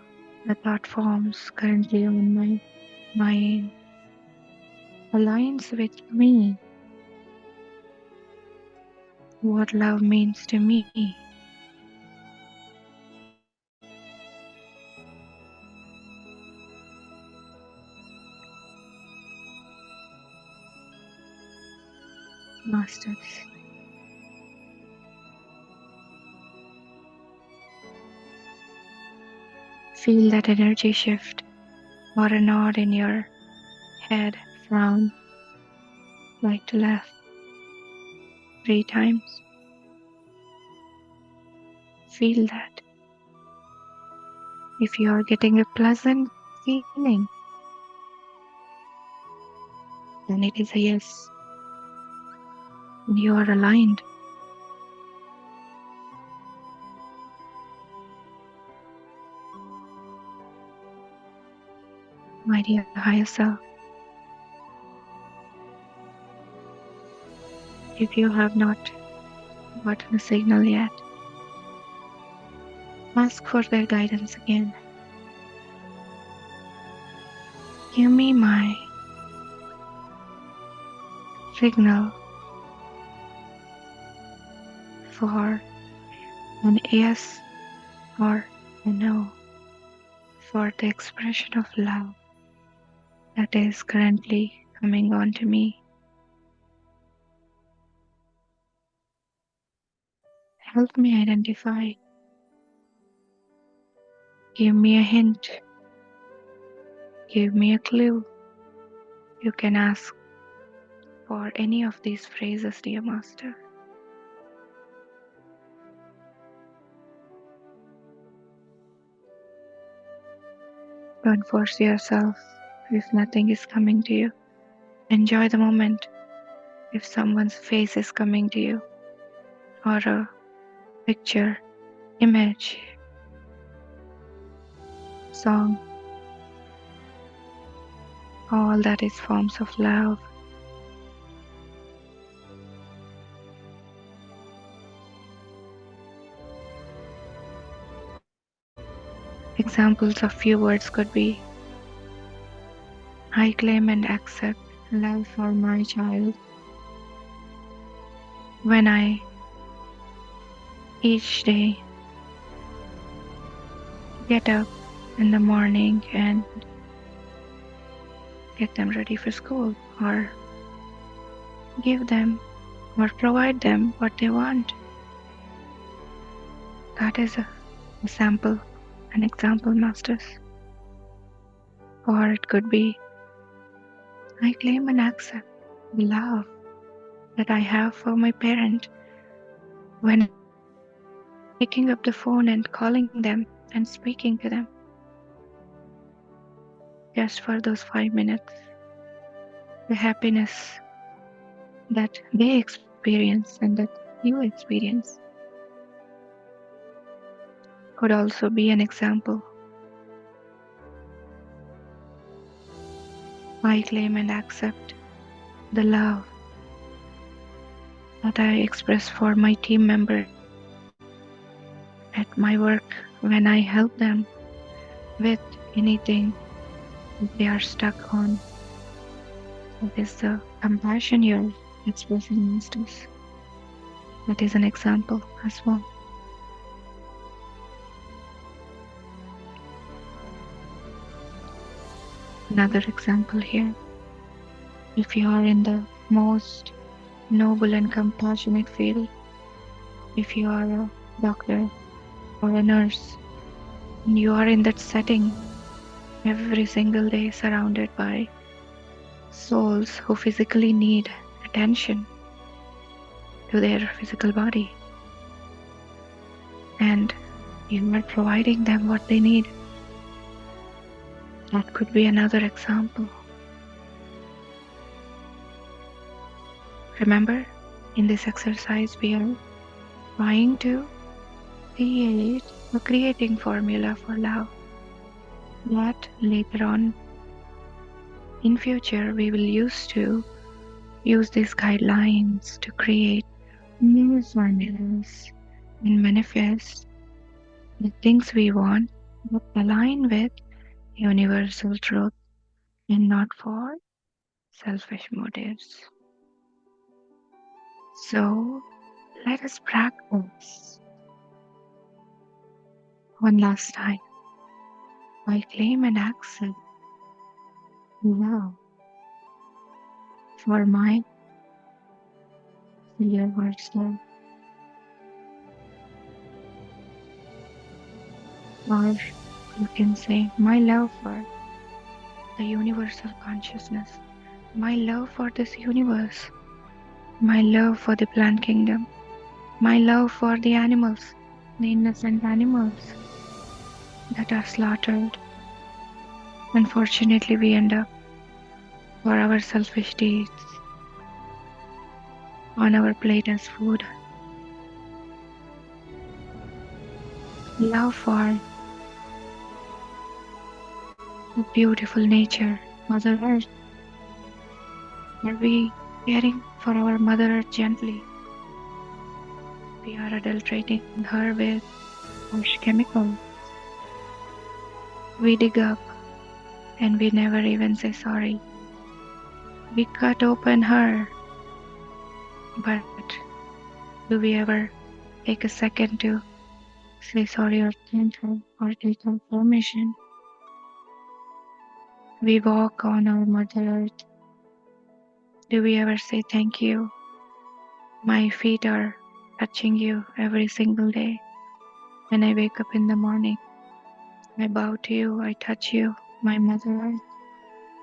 the thought forms currently on my mind, aligns with me, what love means to me. Masters, feel that energy shift or a nod in your head, frown, right to left, 3 times. Feel that. If you are getting a pleasant feeling, then it is a yes. And you are aligned. My dear higher self, if you have not gotten a signal yet, ask for their guidance again. Give me my signal for an yes or a no for the expression of love that is currently coming on to me. Help me identify. Give me a hint. Give me a clue. You can ask for any of these phrases, dear Master. Don't force yourself if nothing is coming to you. Enjoy the moment if someone's face is coming to you, or a picture, image, song. All that is forms of love. Examples of few words could be, I claim and accept love for my child. When I each day get up in the morning and get them ready for school, or give them or provide them what they want. That is a sample, an example, masters. Or it could be, I claim and accept the love that I have for my parent when picking up the phone and calling them and speaking to them just for those 5 minutes. The happiness that they experience and that you experience could also be an example. I claim and accept the love that I express for my team members at my work when I help them with anything they are stuck on. It is the compassion you're expressing, masters. That is an example as well. Another example here. If you are in the most noble and compassionate field, if you are a doctor or a nurse, and you are in that setting every single day surrounded by souls who physically need attention to their physical body, and you are providing them what they need. That could be another example. Remember, in this exercise, we are trying to create a creating formula for love that later on in future we will use these guidelines to create new formulas and manifest the things we want that align with universal truth and not for selfish motives. So let us practice one last time. I claim and accept love for my universal, or you can say my love for the universal consciousness, my love for this universe, my love for the plant kingdom, my love for the animals, the innocent animals that are slaughtered. Unfortunately, we end up for our selfish deeds on our plate as food. Love for the beautiful nature, Mother Earth. Are we caring for our Mother Earth gently? We are adulterating her with harsh chemicals. We dig up and we never even say sorry. We cut open her, but do we ever take a second to say sorry or thank her or take her permission? We walk on our Mother Earth. Do we ever say thank you? My feet are touching you every single day. When I wake up in the morning, I bow to you, I touch you, my Mother Earth.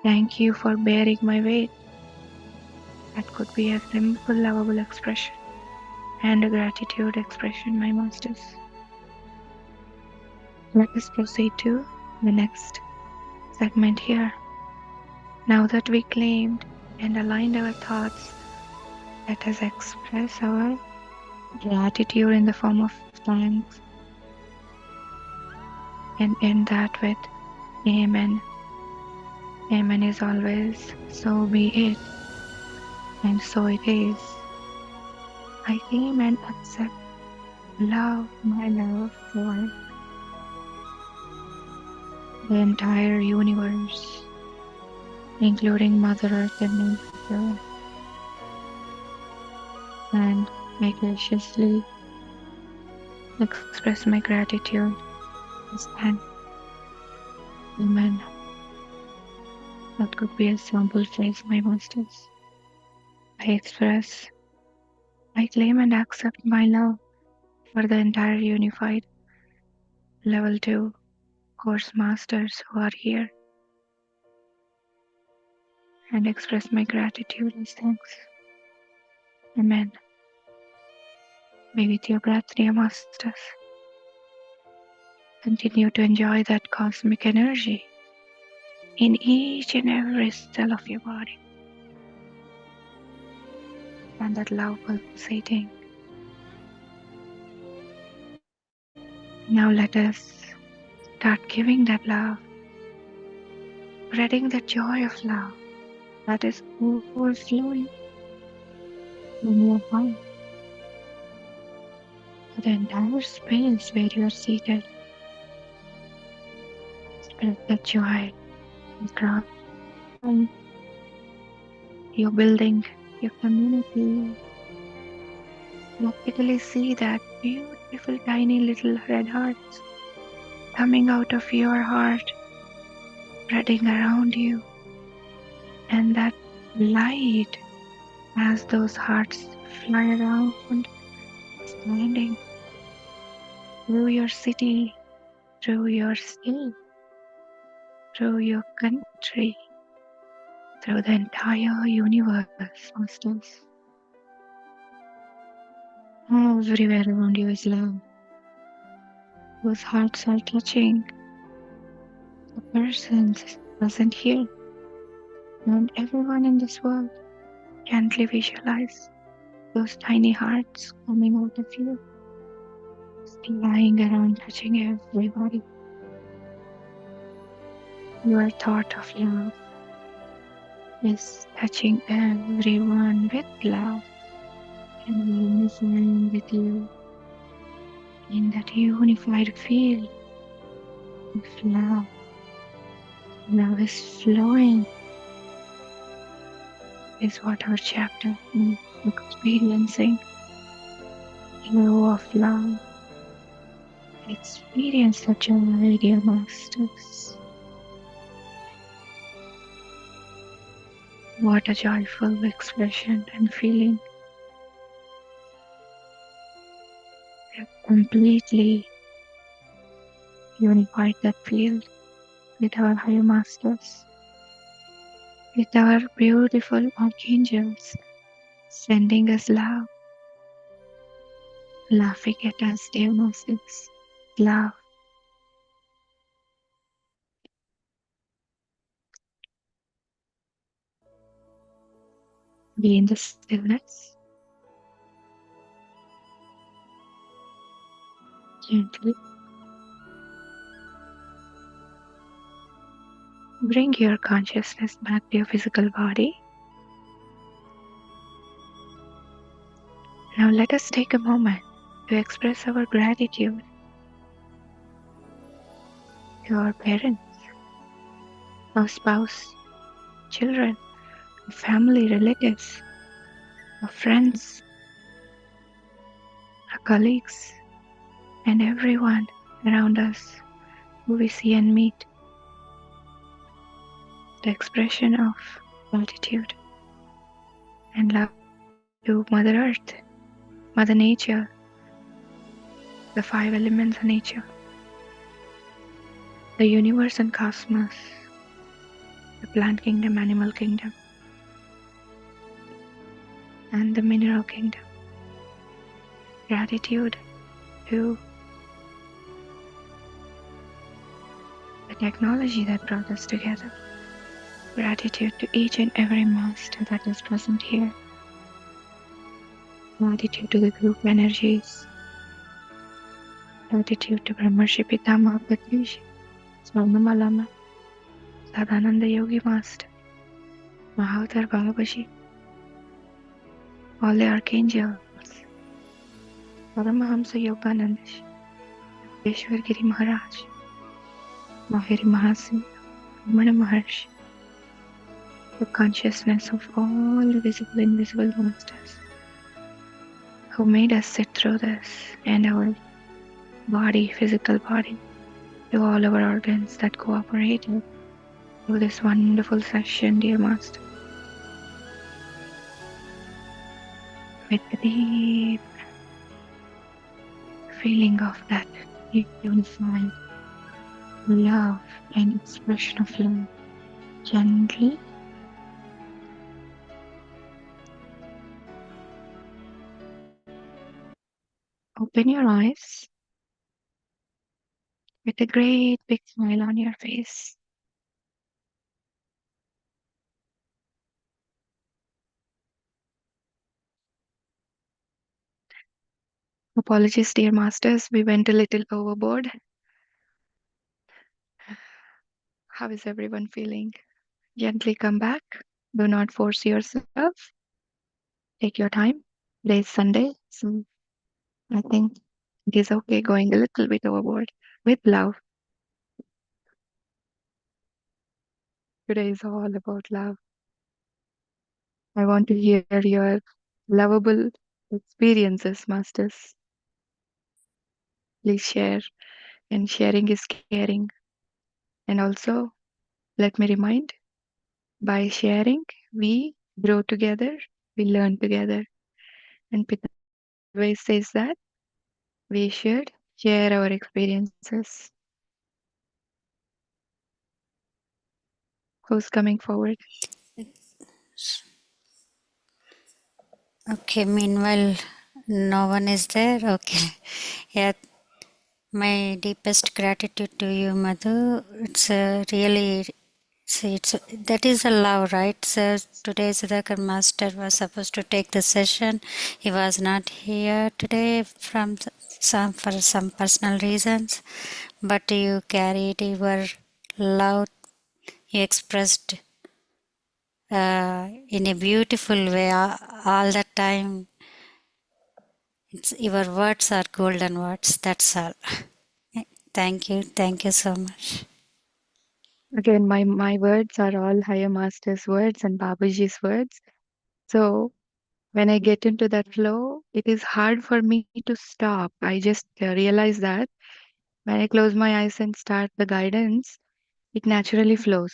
Thank you for bearing my weight. That could be a simple, lovable expression and a gratitude expression, my masters. Let us proceed to the next segment here. Now that we claimed and aligned our thoughts, let us express our gratitude in the form of thanks and end that with Amen. Amen is always so be it, and so it is. I claim and accept love, my love for the entire universe, including Mother Earth and nature, and I graciously express my gratitude as an Amen. That could be a simple phrase, my masters. I claim and accept my love for the entire unified level 2 course masters who are here, and express my gratitude as thanks. Amen. Be with your breath, dear masters. Continue to enjoy that cosmic energy in each and every cell of your body, and that love pulsating. Now let us start giving that love, spreading the joy of love that is overflowing in your heart to the entire space where you are seated. Spread the joy across your building, your community, your Literally see that beautiful tiny little red hearts coming out of your heart, spreading around you, and that light as those hearts fly around, expanding through your city, through your state, through your country, through the entire universe, masters. Everywhere around you is love. Those hearts are touching the persons present here and everyone in this world. Gently visualize those tiny hearts coming out of you, flying around, touching everybody. Your thought of love is touching everyone with love and unifying with you in that unified field of love. Love is flowing, is what our chapter is experiencing. Flow of love. Experience the joy, dear masters. What a joyful expression and feeling. Completely unified that field with our higher masters, with our beautiful archangels sending us love, laughing at us, dear masters. Love. Be in the stillness. Gently bring your consciousness back to your physical body. Now let us take a moment to express our gratitude to our parents, our spouse, children, family, relatives, our friends, our colleagues, and everyone around us who we see and meet. The expression of gratitude and love to Mother Earth, Mother Nature, the five elements of nature, the universe and cosmos, the plant kingdom, animal kingdom, and the mineral kingdom. Gratitude to the technology that brought us together. Gratitude to each and every master that is present here. Gratitude to the group energies. Gratitude to Brahmarshi Pitamaha Patriji, Swarnamalama, Sadhananda Yogi Master, Mahavatar Babaji, all the archangels, Paramahamsa Yoganandaji, Vishwar Giri Maharaj, Mahiri Mahasi, Ramana Maharshi, the consciousness of all the visible and invisible masters who made us sit through this, and our body, physical body, to all our organs that cooperated through this wonderful session, dear master. With the deep feeling of that unified love and expression of love, gently open your eyes with a great big smile on your face. Apologies, dear masters, we went a little overboard. How is everyone feeling? Gently come back. Do not force yourself. Take your time. Today is Sunday, so I think it is okay going a little bit overboard with love. Today is all about love. I want to hear your lovable experiences, masters. Please share. And sharing is caring. And also, let me remind, by sharing, we grow together, we learn together. And Pitamaha always says that we should share our experiences. Who's coming forward? Okay, meanwhile, no one is there. Okay. Yeah, my deepest gratitude to you, Madhu. It's really, it's that is a love, right? So today's Sudhakar Master was supposed to take the session. He was not here today from some for some personal reasons, but you carried your love. You expressed in a beautiful way all the time. Your words are golden words. That's all. Thank you. Thank you so much. Again, my words are all higher master's words and Babaji's words. So when I get into that flow, it is hard for me to stop. I just realize that when I close my eyes and start the guidance, it naturally flows.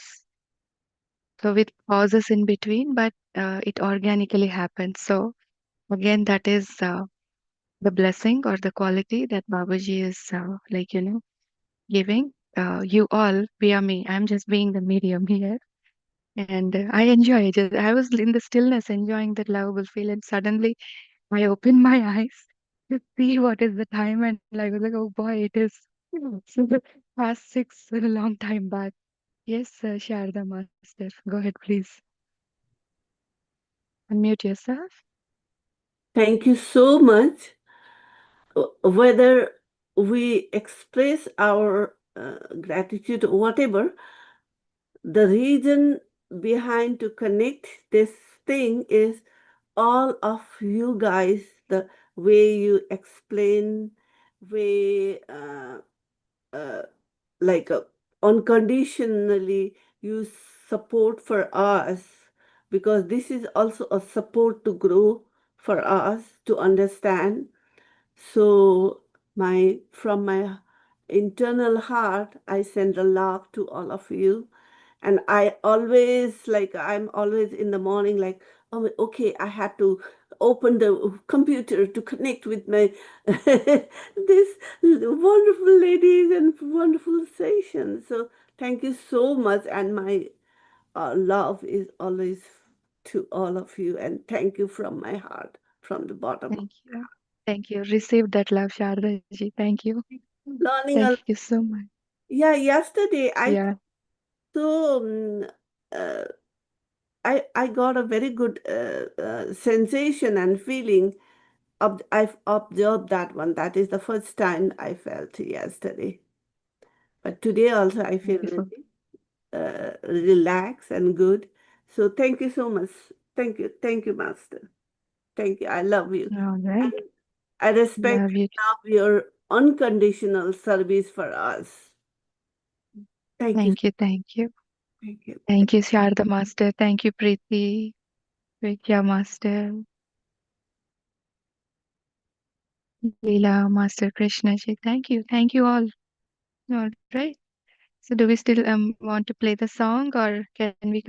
So with pauses in between, but it organically happens. So again, that is the blessing or the quality that Babaji is giving you all via me. I'm just being the medium here. And I enjoy it. I was in the stillness enjoying that lovable feel, and suddenly I opened my eyes to see what is the time, and I was like, oh boy, it is so past six a long time back. Yes, Sharda Master, go ahead, please. Unmute yourself. Thank you so much. Whether we express our gratitude or whatever, the reason behind to connect this thing is all of you guys, the way you explain, way uh, like unconditionally you support for us, because this is also a support to grow for us to understand. So my from my internal heart, I send a love to all of you. And I always I'm always in the morning like, oh, okay, I had to open the computer to connect with my this wonderful ladies and wonderful session. So thank you so much, and my love is always to all of you, and thank you from my heart, from the bottom. Thank you. Thank you. Receive that love, Sharda ji. Thank you. Learning Thank a you so much. Yeah, yesterday I Yeah. so uh, I got a very good sensation and feeling. I've observed that one. That is the first time I felt yesterday. But today also I feel Beautiful. very relaxed and good. So thank you so much. Thank you, Master. Thank you. I love you. All right. And I respect Love you. and love your unconditional service for us. Thank you. Thank you. Thank you. Thank you. Thank you, Sharda Master. Thank you, Preeti. Vidya Master. Leela Master Krishna ji. Thank you. Thank you all. All right. So do we still want to play the song or can we conclude?